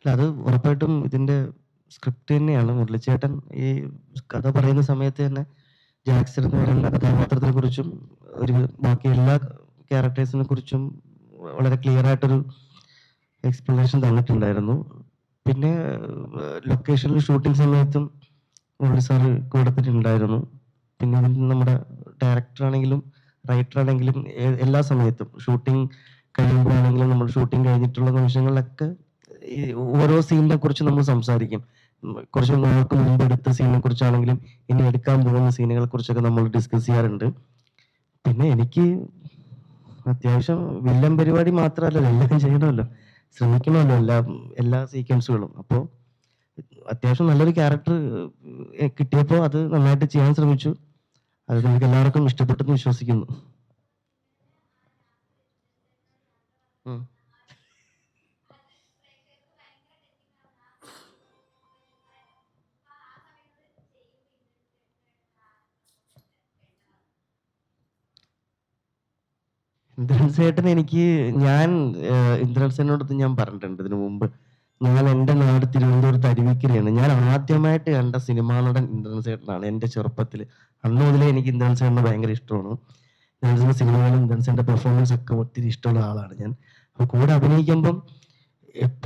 അല്ല, അത് ഉറപ്പായിട്ടും ഇതിന്റെ സ്ക്രിപ്റ്റ് തന്നെയാണ്. മുരളിച്ചേട്ടൻ ഈ കഥ പറയുന്ന സമയത്ത് തന്നെ ജാക്സൺ എന്ന് പറയുന്ന കഥാപാത്രത്തിനെ കുറിച്ചും ബാക്കി എല്ലാ ക്യാരക്ടേഴ്സിനെ കുറിച്ചും വളരെ ക്ലിയർ ആയിട്ടൊരു എക്സ്പ്ലനേഷൻ തന്നിട്ടുണ്ടായിരുന്നു. പിന്നെ ലൊക്കേഷനിൽ ഷൂട്ടിംഗ് സമയത്തും മുരളി സാറ് കൂടത്തിട്ടുണ്ടായിരുന്നു. പിന്നെ നമ്മുടെ ഡയറക്ടർ ആണെങ്കിലും റൈറ്റർ ആണെങ്കിലും എല്ലാ സമയത്തും ഷൂട്ടിംഗ് കഴിയുമ്പോഴാണെങ്കിലും നമ്മൾ ഷൂട്ടിംഗ് കഴിഞ്ഞിട്ടുള്ള നിമിഷങ്ങളിലൊക്കെ ഈ ഓരോ സീനിനെ കുറിച്ച് നമ്മൾ സംസാരിക്കും. കുറച്ച് നാൾക്ക് മുമ്പ് എടുത്ത സീനിനെ കുറിച്ചാണെങ്കിലും ഇനി എടുക്കാൻ പോകുന്ന സീനുകളെ കുറിച്ചൊക്കെ നമ്മൾ ഡിസ്കസ് ചെയ്യാറുണ്ട്. പിന്നെ എനിക്ക് അത്യാവശ്യം വില്ലൻ പരിപാടി മാത്രമല്ല, എല്ലാം ചെയ്യണമല്ലോ. ശ്രമിക്കണമല്ലോ എല്ലാ സീക്വൻസുകളും. അപ്പോൾ അത്യാവശ്യം നല്ലൊരു ക്യാരക്ടർ കിട്ടിയപ്പോൾ അത് നന്നായിട്ട് ചെയ്യാൻ ശ്രമിച്ചു. അത് നമുക്ക് എല്ലാവർക്കും ഇഷ്ടപ്പെട്ടെന്ന് വിശ്വസിക്കുന്നു. ഇന്ദ്രൻസേട്ടൻ ഇന്ദ്രൻസേനോടൊത്ത് ഞാൻ പറഞ്ഞിട്ടുണ്ട് ഇതിനു മുമ്പ്. എൻ്റെ നാട് തിരുവനന്തപുരത്ത് അരുവിക്കരയാണ്. ഞാൻ ആദ്യമായിട്ട് കണ്ട സിനിമാ നടൻ ഇന്ദ്രൻസേട്ടനാണ് എൻ്റെ ചെറുപ്പത്തിൽ. അന്ന് മുതലേ എനിക്ക് ഇന്ദ്രൻസേട്ടനെ ഭയങ്കര ഇഷ്ടമാണ്. ഇന്ദ്രൻസേട്ടൻ്റെ സിനിമകളും ഇന്ദ്രൻസേട്ടൻ്റെ പെർഫോമൻസ് ഒക്കെ ഒത്തിരി ഇഷ്ടമുള്ള ആളാണ് ഞാൻ. അപ്പോൾ കൂടെ അഭിനയിക്കുമ്പം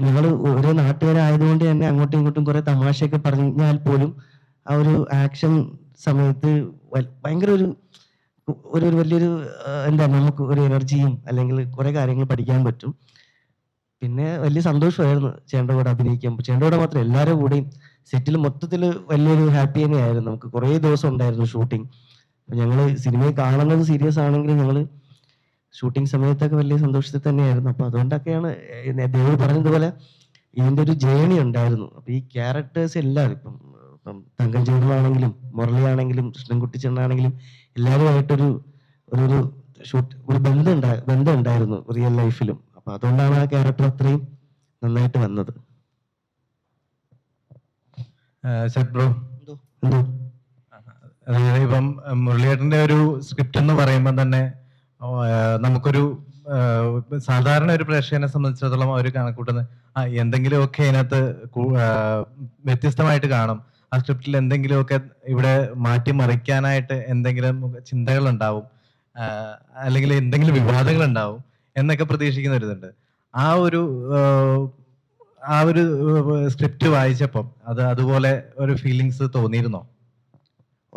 ഞങ്ങൾ ഒരേ നാട്ടുകാരായതുകൊണ്ട് തന്നെ അങ്ങോട്ടും ഇങ്ങോട്ടും കുറെ തമാശയൊക്കെ പറഞ്ഞാൽ പോലും ആ ഒരു ആക്ഷൻ സമയത്ത് ഭയങ്കര ഒരു വലിയൊരു നമുക്ക് ഒരു എനർജിയും അല്ലെങ്കിൽ കുറെ കാര്യങ്ങൾ പഠിക്കാൻ പറ്റും. പിന്നെ വലിയ സന്തോഷമായിരുന്നു ചേട്ടൻ്റെ കൂടെ അഭിനയിക്കുമ്പോൾ. ചേട്ടൻ്റെ കൂടെ മാത്രം എല്ലാവരും കൂടെയും സെറ്റിൽ മൊത്തത്തിൽ വലിയൊരു ഹാപ്പി തന്നെയായിരുന്നു. നമുക്ക് കുറേ ദിവസം ഉണ്ടായിരുന്നു ഷൂട്ടിങ്. അപ്പം ഞങ്ങൾ സിനിമയെ കാണുന്നത് സീരിയസ് ആണെങ്കിലും ഞങ്ങൾ ഷൂട്ടിംഗ് സമയത്തൊക്കെ വലിയ സന്തോഷത്തിൽ തന്നെയായിരുന്നു. അപ്പോൾ അതുകൊണ്ടൊക്കെയാണ് ദേവ് പറഞ്ഞതുപോലെ ഇതിൻ്റെ ഒരു ജേണി ഉണ്ടായിരുന്നു. അപ്പോൾ ഈ ക്യാരക്ടേഴ്സ് എല്ലാവരും ഇപ്പം തങ്കം ചേട്ടനാണെങ്കിലും മുരളിയാണെങ്കിലും കൃഷ്ണൻകുട്ടി ചേട്ടനാണെങ്കിലും എല്ലാവരുമായിട്ടൊരു ബന്ധം ഉണ്ടായിരുന്നു റിയൽ ലൈഫിലും. അപ്പൊ അതുകൊണ്ടാണ് ആ ക്യാരക്ടർ അത്രയും നന്നായിട്ട് വന്നത്. അതായത് ഇപ്പം മുരളിയേട്ടന്റെ ഒരു സ്ക്രിപ്റ്റ് എന്ന് പറയുമ്പോൾ തന്നെ നമുക്കൊരു സാധാരണ ഒരു പ്രേക്ഷകനെ സംബന്ധിച്ചിടത്തോളം അവർ കണക്കൂട്ടുന്നത് എന്തെങ്കിലുമൊക്കെ അതിനകത്ത് വ്യത്യസ്തമായിട്ട് കാണും. ആ സ്ക്രിപ്റ്റിൽ എന്തെങ്കിലുമൊക്കെ ഇവിടെ മാറ്റിമറിക്കാനായിട്ട് എന്തെങ്കിലും ചിന്തകൾ ഉണ്ടാവും, അല്ലെങ്കിൽ എന്തെങ്കിലും വിവാദങ്ങൾ ഉണ്ടാവും എന്നൊക്കെ പ്രതീക്ഷിക്കുന്ന ഒരു ഇതുണ്ട്. ആ ഒരു സ്ക്രിപ്റ്റ് വായിച്ചപ്പം അതുപോലെ ഒരു ഫീലിങ്സ് തോന്നിയിരുന്നോ?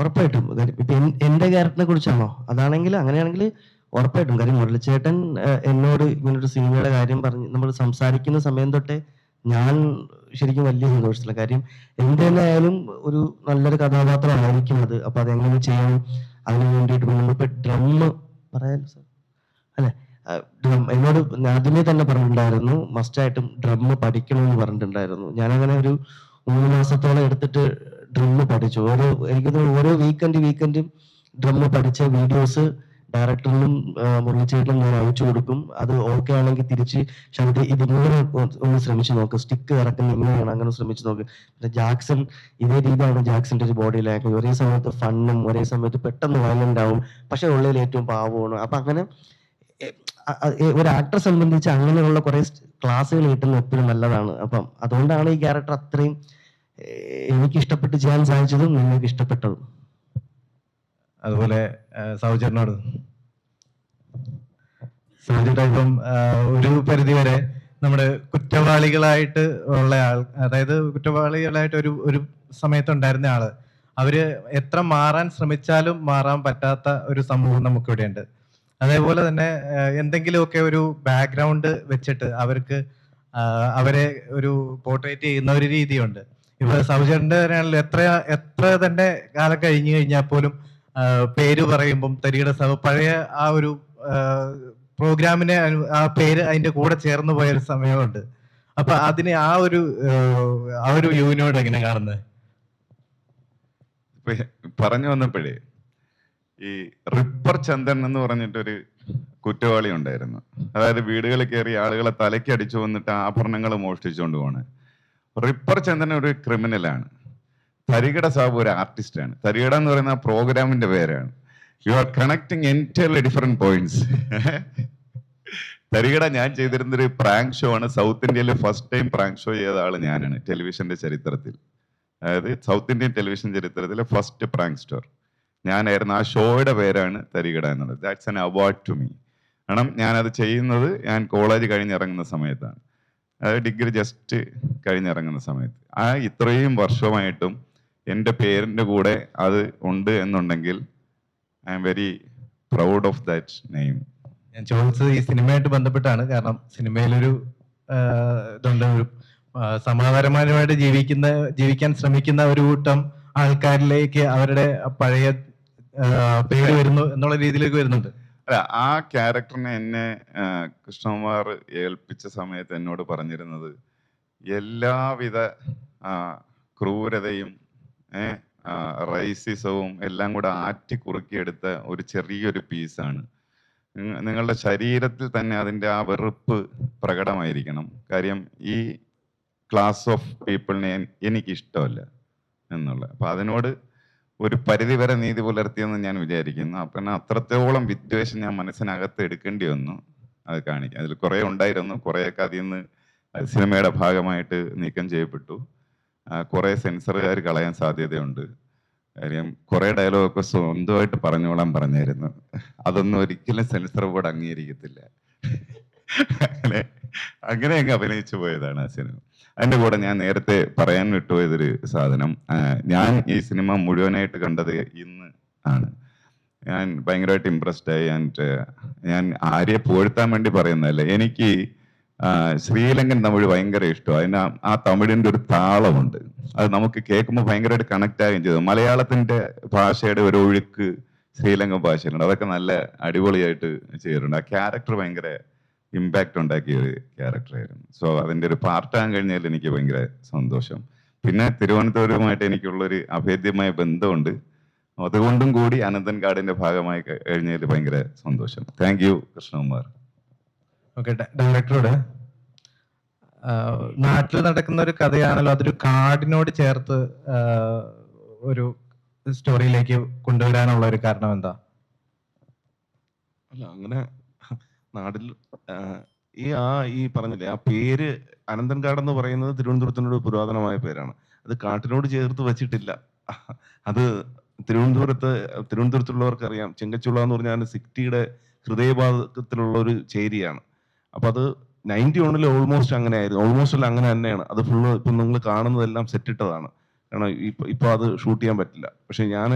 ഉറപ്പായിട്ടും. ഇപ്പൊ എന്റെ ക്യാരക്ടറിനെ കുറിച്ചാണോ? അങ്ങനെയാണെങ്കിൽ ഉറപ്പായിട്ടും. കാര്യം മുരളിച്ചേട്ടൻ എന്നോട് ഇങ്ങനൊരു സിനിമയുടെ കാര്യം പറഞ്ഞ് നമ്മൾ സംസാരിക്കുന്ന സമയം തൊട്ടേ ഞാൻ ശരിക്കും വലിയ സന്തോഷത്തില്ല. കാര്യം എന്ത് തന്നെ ആയാലും ഒരു നല്ലൊരു കഥാപാത്രമായിരിക്കും അത്. അപ്പൊ അതെങ്ങനെ ചെയ്യണം അതിന് വേണ്ടിയിട്ട് നമ്മളിപ്പോ പറയാലോ സാർ അല്ലെ, എന്നോട് ആദ്യമേ തന്നെ പറഞ്ഞിട്ടുണ്ടായിരുന്നു മസ്റ്റായിട്ടും ഡ്രം പഠിക്കണമെന്ന് പറഞ്ഞിട്ടുണ്ടായിരുന്നു. ഞാനങ്ങനെ ഒരു 3 മാസത്തോളം എടുത്തിട്ട് ഡ്രം പഠിച്ചു. എനിക്ക് ഓരോ വീക്കെൻഡും ഡ്രം പഠിച്ച വീഡിയോസ് ഡയറക്ടറിനും മുരളിച്ചേട്ടനും ഞാൻ അയച്ചു കൊടുക്കും. അത് ഓക്കെ ആണെങ്കിൽ തിരിച്ച് ഷൗട്ട് ഇതിങ്ങനെ ഒന്ന് ശ്രമിച്ചു നോക്ക്, സ്റ്റിക്ക് ഇറക്കുന്ന ഇങ്ങനെയാണ്, അങ്ങനെ ശ്രമിച്ചു നോക്ക്. പിന്നെ ജാക്സൺ ഇതേ രീതിയാണ് ജാക്സന്റെ ഒരു ബോഡി ലാംഗ്വേജ്. ഒരേ സമയത്ത് ഫണ്ണും ഒരേ സമയത്ത് പെട്ടെന്ന് വയലന്റ് ആവും, പക്ഷെ ഉള്ളിൽ ഏറ്റവും പാവമാണ്. അപ്പൊ അങ്ങനെ ഒരു ആക്ടറെ സംബന്ധിച്ച് അങ്ങനെയുള്ള കുറെ ക്ലാസ്സുകൾ കിട്ടുന്നത് എപ്പോഴും നല്ലതാണ്. അപ്പം അതുകൊണ്ടാണ് ഈ ക്യാരക്ടർ അത്രയും എനിക്ക് ഇഷ്ടപ്പെട്ട് ചെയ്യാൻ സാധിച്ചതും നിങ്ങൾക്ക് ഇഷ്ടപ്പെട്ടതും. അതുപോലെ സൗജന്യോട് ഇപ്പം ഒരു പരിധിവരെ നമ്മുടെ കുറ്റവാളികളായിട്ട് ഉള്ള അതായത് കുറ്റവാളികളായിട്ട് ഒരു സമയത്തുണ്ടായിരുന്ന ആള്, അവര് എത്ര മാറാൻ ശ്രമിച്ചാലും മാറാൻ പറ്റാത്ത ഒരു സമൂഹം നമുക്കിവിടെയുണ്ട്. അതേപോലെ തന്നെ എന്തെങ്കിലുമൊക്കെ ഒരു ബാക്ക്ഗ്രൗണ്ട് വെച്ചിട്ട് അവരെ ഒരു പോർട്രേറ്റ് ചെയ്യുന്ന ഒരു രീതിയുണ്ട്. ഇപ്പൊ സൗജന്യന്റെ ആണെങ്കിലും എത്ര തന്നെ കാലം കഴിഞ്ഞു കഴിഞ്ഞാൽ പോലും പേര് പറയുമ്പം തരിയുടെ പഴയ ആ ഒരു പ്രോഗ്രാമിനെ ആ പേര് അതിന്റെ കൂടെ ചേർന്ന് പോയൊരു സമയമുണ്ട്. അപ്പൊ അതിനെ ആ ഒരു യുവിനോട് എങ്ങനെ കാണുന്നത്? പറഞ്ഞു വന്നപ്പോഴേ ഈ റിപ്പർ ചന്ദൻ എന്ന് പറഞ്ഞിട്ടൊരു കുറ്റവാളി ഉണ്ടായിരുന്നു. അതായത് വീടുകളിൽ കയറി ആളുകളെ തലയ്ക്ക് അടിച്ചു വന്നിട്ട് ആഭരണങ്ങൾ മോഷ്ടിച്ചുകൊണ്ട് പോണ്. റിപ്പർ ചന്ദൻ ഒരു ക്രിമിനലാണ്. തരികട സാബ് ഒരു ആർട്ടിസ്റ്റാണ്. തരികട എന്ന് പറയുന്ന ആ പ്രോഗ്രാമിന്റെ പേരാണ്. You are connecting entirely different points. Tharikida ഞാൻ ചെയ്തിരുന്നൊരു പ്രാങ്ക് ഷോ ആണ്. സൗത്ത് ഇന്ത്യയിൽ ഫസ്റ്റ് ടൈം പ്രാങ്ക് ഷോ ചെയ്ത ആള് ഞാനാണ് ടെലിവിഷന്റെ ചരിത്രത്തിൽ. അതായത് സൗത്ത് ഇന്ത്യൻ ടെലിവിഷൻ ചരിത്രത്തിലെ ഫസ്റ്റ് പ്രാങ്ക് സ്റ്റോർ ഞാനായിരുന്നു. ആ ഷോയുടെ പേരാണ് തരികട എന്നുള്ളത്. That's an award to me. കാരണം ഞാനത് ചെയ്യുന്നത് ഞാൻ കോളേജ് കഴിഞ്ഞിറങ്ങുന്ന സമയത്താണ്. അതായത് ഡിഗ്രി ജസ്റ്റ് കഴിഞ്ഞിറങ്ങുന്ന സമയത്ത്. ഇത്രയും വർഷമായിട്ടും എൻ്റെ പേരിൻ്റെ കൂടെ അത് ഉണ്ട് എന്നുണ്ടെങ്കിൽ I am very proud of that name. ഞാൻ ചോദിച്ചത് ഈ സിനിമയായിട്ട് ബന്ധപ്പെട്ടാണ്. കാരണം സിനിമയിലൊരു ഇതുണ്ട്, ഒരു സമാധാനപരമായിട്ട് ജീവിക്കാൻ ശ്രമിക്കുന്ന ഒരു കൂട്ടം ആൾക്കാരിലേക്ക് അവരുടെ പഴയ പേര് വരുന്നു എന്നുള്ള രീതിയിലേക്ക് വരുന്നുണ്ട്. അല്ല, ആ ക്യാരക്ടറിനെ എന്നെ കൃഷ്ണകുമാർ ഏൽപ്പിച്ച സമയത്ത് എന്നോട് പറഞ്ഞിരുന്നത് എല്ലാവിധ ആ, ക്രൂരതയും റൈസിസവും എല്ലാം കൂടെ ആറ്റിക്കുറുക്കിയെടുത്ത ഒരു ചെറിയൊരു പീസാണ്. നിങ്ങളുടെ ശരീരത്തിൽ തന്നെ അതിൻ്റെ ആ വെറുപ്പ് പ്രകടമായിരിക്കണം. കാര്യം ഈ ക്ലാസ് ഓഫ് പീപ്പിളിനെ എനിക്കിഷ്ടമല്ല എന്നുള്ളത്. അപ്പം അതിനോട് ഒരു പരിധിവരെ നീതി പുലർത്തിയെന്ന് ഞാൻ വിചാരിക്കുന്നു. അപ്പം അത്രത്തോളം വിദ്വേഷം ഞാൻ മനസ്സിനകത്ത് എടുക്കേണ്ടി വന്നു അത് കാണിക്കാൻ. അതിൽ കുറേ ഉണ്ടായിരുന്നു, കുറേയൊക്കെ അതിൽ നിന്ന് സിനിമയുടെ ഭാഗമായിട്ട് നീക്കം ചെയ്യപ്പെട്ടു. കുറേ സെൻസറുകാർ കളയാൻ സാധ്യതയുണ്ട്. കാര്യം കുറേ ഡയലോഗൊക്കെ സ്വന്തമായിട്ട് പറഞ്ഞോളാൻ പറഞ്ഞായിരുന്നു. അതൊന്നും ഒരിക്കലും സെൻസർ ബോർഡ് അംഗീകരിക്കത്തില്ല. അങ്ങനെ അങ്ങ് അഭിനയിച്ചു പോയതാണ് ആ സിനിമ. അതിൻ്റെ കൂടെ ഞാൻ നേരത്തെ പറയാൻ വിട്ടുപോയതൊരു സാധനം, ഞാൻ ഈ സിനിമ മുഴുവനായിട്ട് കണ്ടത് ഇന്ന് ആണ്. ഞാൻ ഭയങ്കരമായിട്ട് ഇമ്പ്രസ്ഡ് ആയി. ആൻഡ് ഞാൻ ആര്യെ പുകഴ്ത്താൻ വേണ്ടി പറയുന്നതല്ല, എനിക്ക് ശ്രീലങ്കൻ തമിഴ് ഭയങ്കര ഇഷ്ടമാണ്. അതിന് ആ തമിഴിൻ്റെ ഒരു താളമുണ്ട്, അത് നമുക്ക് കേൾക്കുമ്പോൾ ഭയങ്കരമായിട്ട് കണക്ട് ആവുകയും ചെയ്തു. മലയാളത്തിൻ്റെ ഭാഷയുടെ ഒരു ഒഴുക്ക് ശ്രീലങ്കൻ ഭാഷയിലുണ്ട്, അതൊക്കെ നല്ല അടിപൊളിയായിട്ട് ചെയ്തിട്ടുണ്ട്. ആ ക്യാരക്ടർ ഭയങ്കര ഇമ്പാക്റ്റ് ഉണ്ടാക്കിയ ഒരു ക്യാരക്ടറായിരുന്നു. സോ അതിൻ്റെ ഒരു പാർട്ടാകാൻ കഴിഞ്ഞാൽ എനിക്ക് ഭയങ്കര സന്തോഷം. പിന്നെ തിരുവനന്തപുരവുമായിട്ട് എനിക്കുള്ളൊരു അഭേദ്യമായ ബന്ധമുണ്ട്, അതുകൊണ്ടും കൂടി അനന്തൻ കാടിൻ്റെ ഭാഗമായി കഴിഞ്ഞതിൽ ഭയങ്കര സന്തോഷം. Thank you Krishnakumar. ഓക്കെ, ഡയറക്ടറോട് നാട്ടിൽ നടക്കുന്ന ഒരു കഥയാണല്ലോ, അതൊരു കാടിനോട് ചേർത്ത് ഒരു സ്റ്റോറിയിലേക്ക് കൊണ്ടുവരാനുള്ള ഒരു കാരണം എന്താ? അല്ല, അങ്ങനെ നാട്ടിൽ ഈ പറഞ്ഞില്ലേ, ആ പേര് അനന്തൻകാട് എന്ന് പറയുന്നത് തിരുവനന്തപുരത്തിനോട് പുരാതനമായ പേരാണ്. അത് കാട്ടിനോട് ചേർത്ത് വെച്ചിട്ടില്ല. അത് തിരുവനന്തപുരത്തുള്ളവർക്കറിയാം, ചെങ്കച്ചുള എന്ന് പറഞ്ഞാൽ സിറ്റിയുടെ ഹൃദയഭാഗത്തിലുള്ള ഒരു ചേരിയാണ്. അപ്പൊ അത് 91 ഓൾമോസ്റ്റ് അങ്ങനെയായിരുന്നു. ഓൾമോസ്റ്റ് അല്ല, അങ്ങനെ തന്നെയാണ്. അത് ഫുള്ള് ഇപ്പം നിങ്ങൾ കാണുന്നതെല്ലാം സെറ്റിട്ടതാണ്. കാരണം ഇപ്പൊ അത് ഷൂട്ട് ചെയ്യാൻ പറ്റില്ല. പക്ഷെ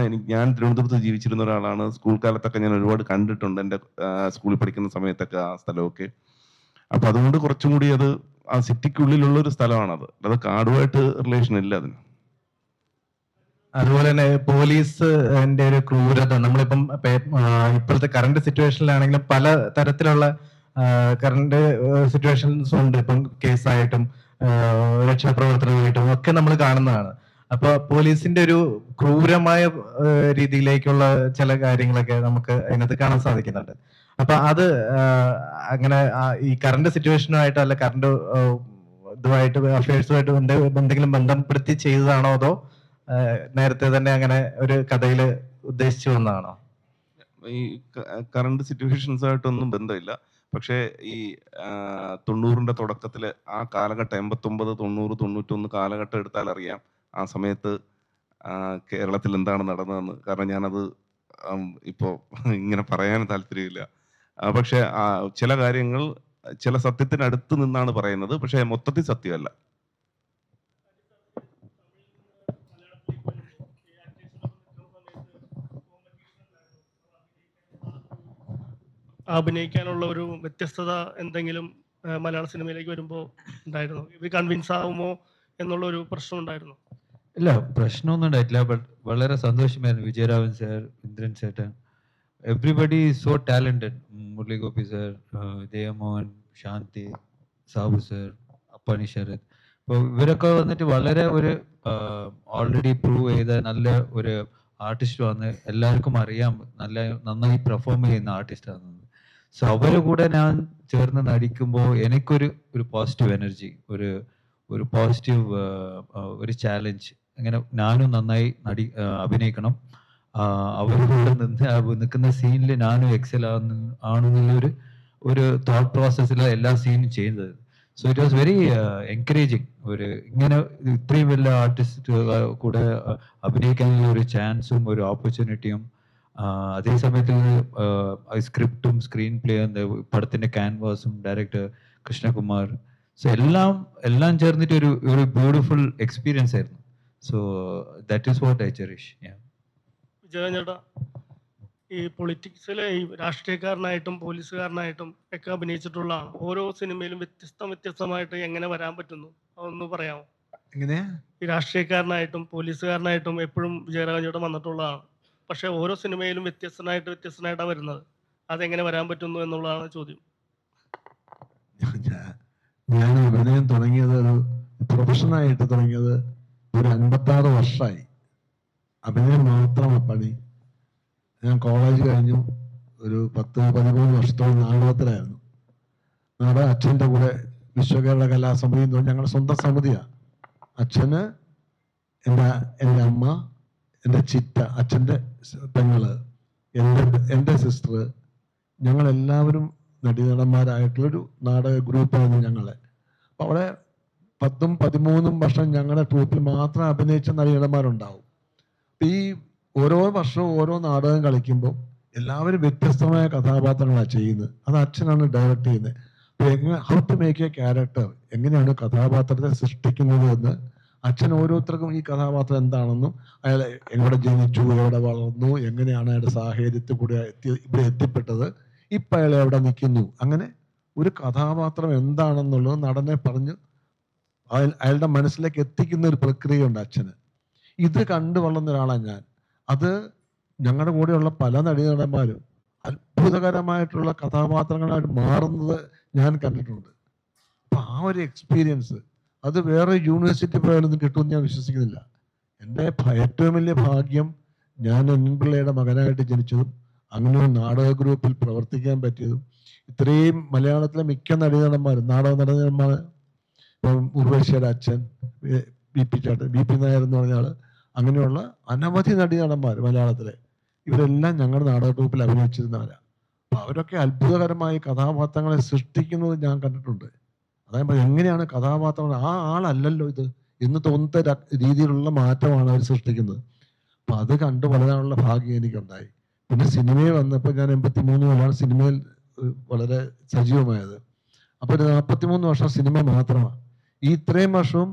ഞാൻ തിരുവനന്തപുരത്ത് ജീവിച്ചിരുന്ന ഒരാളാണ്. സ്കൂൾ കാലത്തൊക്കെ ഞാൻ ഒരുപാട് കണ്ടിട്ടുണ്ട്, എൻ്റെ സ്കൂളിൽ പഠിക്കുന്ന സമയത്തൊക്കെ ആ സ്ഥലമൊക്കെ. അപ്പൊ അതുകൊണ്ട് കുറച്ചും കൂടി അത് ആ സിറ്റിക്കുള്ളിലുള്ള ഒരു സ്ഥലമാണത്, അത് കാടുമായിട്ട് റിലേഷൻ ഇല്ല അതിന്. അതുപോലെ തന്നെ പോലീസ് ഒരു ക്രൂരത, നമ്മളിപ്പം ഇപ്പോഴത്തെ കറണ്ട് സിറ്റുവേഷനിലാണെങ്കിലും പല തരത്തിലുള്ള കറണ്ട് സിറ്റുവേഷൻസ് ഉണ്ട്. ഇപ്പം കേസായിട്ടും രക്ഷാപ്രവർത്തനമായിട്ടും ഒക്കെ നമ്മൾ കാണുന്നതാണ്. അപ്പൊ പോലീസിന്റെ ഒരു ക്രൂരമായ രീതിയിലേക്കുള്ള ചില കാര്യങ്ങളൊക്കെ നമുക്ക് അതിനകത്ത് കാണാൻ സാധിക്കുന്നുണ്ട്. അപ്പൊ അത് അങ്ങനെ ഈ കറണ്ട് സിറ്റുവേഷനുമായിട്ട് അല്ല കറണ്ട് ഇതുമായിട്ട് അഫയേഴ്സുമായിട്ട് എന്തെങ്കിലും ബന്ധപ്പെടുത്തി ചെയ്തതാണോ, അതോ നേരത്തെ തന്നെ അങ്ങനെ ഒരു കഥയിൽ ഉദ്ദേശിച്ചു വന്നതാണോ? ഈ കറണ്ട് സിറ്റുവേഷൻസ് ആയിട്ടൊന്നും ബന്ധമില്ല. പക്ഷേ ഈ 90ന്റെ തുടക്കത്തില് ആ കാലഘട്ടം 89, 90, 91 കാലഘട്ടം എടുത്താൽ അറിയാം ആ സമയത്ത് കേരളത്തിൽ എന്താണ് നടന്നതെന്ന്. കാരണം ഞാനത് ഇപ്പോ ഇങ്ങനെ പറയാൻ താല്പര്യമില്ല. പക്ഷെ ചില കാര്യങ്ങൾ ചില സത്യത്തിനടുത്ത് നിന്നാണ് പറയുന്നത്, പക്ഷെ മൊത്തത്തിൽ സത്യമല്ല. അഭിനയിക്കാനുള്ള ഒരു വ്യത്യസ്തത എന്തെങ്കിലും മലയാള സിനിമയിലേക്ക് വരുമ്പോൾ ഉണ്ടായിരുന്നു? ഇത് കൺവിൻസ് ആവുമോ എന്നുള്ള ഒരു പ്രശ്നം ഉണ്ടായിരുന്നു? ഇല്ല, പ്രശ്നമൊന്നും ഉണ്ടായിട്ടില്ല. ബട്ട് വളരെ സന്തോഷമായിരുന്നു. വിജയരാഘവൻ സാർ, ഇന്ദ്രൻ ചേട്ടൻ, everybody so talented. Murali Gopi sir, Devamohan, Shanthi, Sabu sir, Appani Sarath. അപ്പോൾ ഇവരൊക്കെ വന്നിട്ട് വളരെ ഒരു ഓൾറെഡി പ്രൂവ് ചെയ്ത നല്ല ഒരു ആർട്ടിസ്റ്റ് വന്ന് എല്ലാവർക്കും അറിയാം, നന്നായി പെർഫോം ചെയ്യുന്ന ആർട്ടിസ്റ്റാണ്. സോ അവരുടെ കൂടെ ഞാൻ ചേർന്ന് നടിക്കുമ്പോൾ എനിക്കൊരു പോസിറ്റീവ് എനർജി, ഒരു പോസിറ്റീവ് ഒരു ചാലഞ്ച്. അങ്ങനെ ഞാനും നന്നായി അഭിനയിക്കണം, അവരുടെ നിൽക്കുന്ന സീനിൽ ഞാനും എക്സൽ ആണെന്നുള്ള ഒരു തോട്ട് പ്രോസസ്സിൽ എല്ലാ സീനും ചെയ്യുന്നത്. So it was very encouraging. ഇങ്ങനെ ഇത്രയും വലിയ ആർട്ടിസ്റ്റ് കൂടെ അഭിനയിക്കാനുള്ള ഒരു ചാൻസും ഒരു ഓപ്പർച്യൂണിറ്റിയും, അതേ സമയത്ത് സ്ക്രിപ്റ്റും സ്ക്രീൻ പ്ലേ, പടത്തിന്റെ ക്യാൻവാസും ഡയറക്ടർ കൃഷ്ണകുമാർ, സോ എല്ലാം ചേർന്നിട്ട് ഒരു ബ്യൂട്ടിഫുൾ എക്സ്പീരിയൻസ് ആയിരുന്നു. So that is what I cherish. Vijayan ചേട്ടാ, ഈ പൊളിറ്റിക്സിലെ ഈ രാഷ്ട്രീയക്കാരനായിട്ടും പോലീസുകാരനായിട്ടും ഒക്കെ അഭിനയിച്ചിട്ടുള്ളതാണ്. ഓരോ സിനിമയിലും വ്യത്യസ്തമായിട്ട് എങ്ങനെ വരാൻ പറ്റുന്നു, അതൊന്ന് പറയാമോ? എങ്ങനെയാ? ഈ രാഷ്ട്രീയക്കാരനായിട്ടും പോലീസുകാരനായിട്ടും എപ്പോഴും വിജയരാഘവൻ ചേട്ടൻ വന്നിട്ടുള്ളതാണ്. പക്ഷെ ഓരോ സിനിമയിലും വ്യത്യസ്തനായിട്ടാണ് വരുന്നത്. അതെങ്ങനെ വരാൻ പറ്റുന്നു എന്നുള്ളതാണ് ചോദ്യം. ഞാൻ അഭിനയം തുടങ്ങിയത് ഒരു പ്രൊഫഷനായിട്ട് തുടങ്ങിയത് ഒരു 56 വർഷമായി. അഭിനയം മാത്രമാണ് പണി. ഞാൻ കോളേജ് കഴിഞ്ഞു ഒരു 10-13 വർഷത്തോളം നാടകത്തിലായിരുന്നു. നാടകം അച്ഛൻ്റെ കൂടെ വിശ്വകേരള കലാസമിതി എന്ന് പറഞ്ഞാൽ ഞങ്ങളുടെ സ്വന്തം സമിതിയാണ്. അച്ഛന് എൻ്റെ അമ്മ, എൻ്റെ ചിറ്റ, അച്ഛൻ്റെ പെങ്ങള്, എൻ്റെ സിസ്റ്റർ, ഞങ്ങളെല്ലാവരും നടീനടന്മാരായിട്ടുള്ളൊരു നാടക ഗ്രൂപ്പായിരുന്നു ഞങ്ങളെ. അപ്പോൾ അവിടെ 10-13 വർഷം ഞങ്ങളുടെ ട്രൂപ്പിൽ മാത്രം അഭിനയിച്ച നടീനടന്മാരുണ്ടാവും. അപ്പം ഈ ഓരോ വർഷവും ഓരോ നാടകം കളിക്കുമ്പോൾ എല്ലാവരും വ്യത്യസ്തമായ കഥാപാത്രങ്ങളാണ് ചെയ്യുന്നത്. അത് അച്ഛനാണ് ഡയറക്റ്റ് ചെയ്യുന്നത്. അപ്പോൾ how to make a character, എങ്ങനെയാണ് കഥാപാത്രത്തെ സൃഷ്ടിക്കുന്നത് എന്ന് അച്ഛൻ ഓരോരുത്തർക്കും ഈ കഥാപാത്രം എന്താണെന്നും അയാൾ എവിടെ ജനിച്ചു, എവിടെ വളർന്നു, എങ്ങനെയാണ് അയാളുടെ സാഹചര്യത്തിൽ കൂടെ ഇവിടെ എത്തിപ്പെട്ടത്, ഇപ്പം അയാൾ എവിടെ നിൽക്കുന്നു, അങ്ങനെ ഒരു കഥാപാത്രം എന്താണെന്നുള്ളത് നടനെ പറഞ്ഞ് അയാളുടെ മനസ്സിലേക്ക് എത്തിക്കുന്ന ഒരു പ്രക്രിയ ഉണ്ട് അച്ഛന്. ഇത് കണ്ടു വളർന്ന ഒരാളാണ് ഞാൻ. അത് ഞങ്ങളുടെ കൂടെയുള്ള പല നടീനടന്മാരും അത്ഭുതകരമായിട്ടുള്ള കഥാപാത്രങ്ങളായിട്ട് മാറുന്നത് ഞാൻ കണ്ടിട്ടുണ്ട്. അപ്പൊ ആ ഒരു എക്സ്പീരിയൻസ് അത് വേറെ യൂണിവേഴ്സിറ്റി പോയാലൊന്നും കിട്ടുമെന്ന് ഞാൻ വിശ്വസിക്കുന്നില്ല. എൻ്റെ ഏറ്റവും വലിയ ഭാഗ്യം ഞാൻ എൻപിള്ളയുടെ മകനായിട്ട് ജനിച്ചതും അങ്ങനെ ഒരു നാടക ഗ്രൂപ്പിൽ പ്രവർത്തിക്കാൻ പറ്റിയതും ഇത്രയും മലയാളത്തിലെ മിക്ക നടീനടന്മാരും നാടക നടന്മാർ, ഇപ്പം ഉർവശിയുടെ അച്ഛൻ ബി പി നായർ എന്ന് പറഞ്ഞ ആള്, അങ്ങനെയുള്ള അനവധി നടീനടന്മാർ മലയാളത്തിലെ ഇവരെല്ലാം ഞങ്ങളുടെ നാടക ഗ്രൂപ്പിൽ അഭിനയിച്ചിരുന്നവരാണ്. അപ്പൊ അവരൊക്കെ അത്ഭുതകരമായി കഥാപാത്രങ്ങളെ സൃഷ്ടിക്കുന്നത് ഞാൻ കണ്ടിട്ടുണ്ട്. അതായത് എങ്ങനെയാണ് കഥാപാത്രങ്ങൾ, ആ ആളല്ലല്ലോ ഇത് എന്ന് തോന്നുന്ന രീതിയിലുള്ള മാറ്റമാണ് അവർ സൃഷ്ടിക്കുന്നത്. അപ്പൊ അത് കണ്ടു വളരാനുള്ള ഭാഗ്യം എനിക്കുണ്ടായി. പിന്നെ സിനിമയിൽ വന്നപ്പോൾ ഞാൻ 83 കൊല്ലാണ് സിനിമയിൽ വളരെ സജീവമായത്. അപ്പോൾ ഒരു 43 വർഷം സിനിമ മാത്രമാണ്. ഈ ഇത്രയും വർഷവും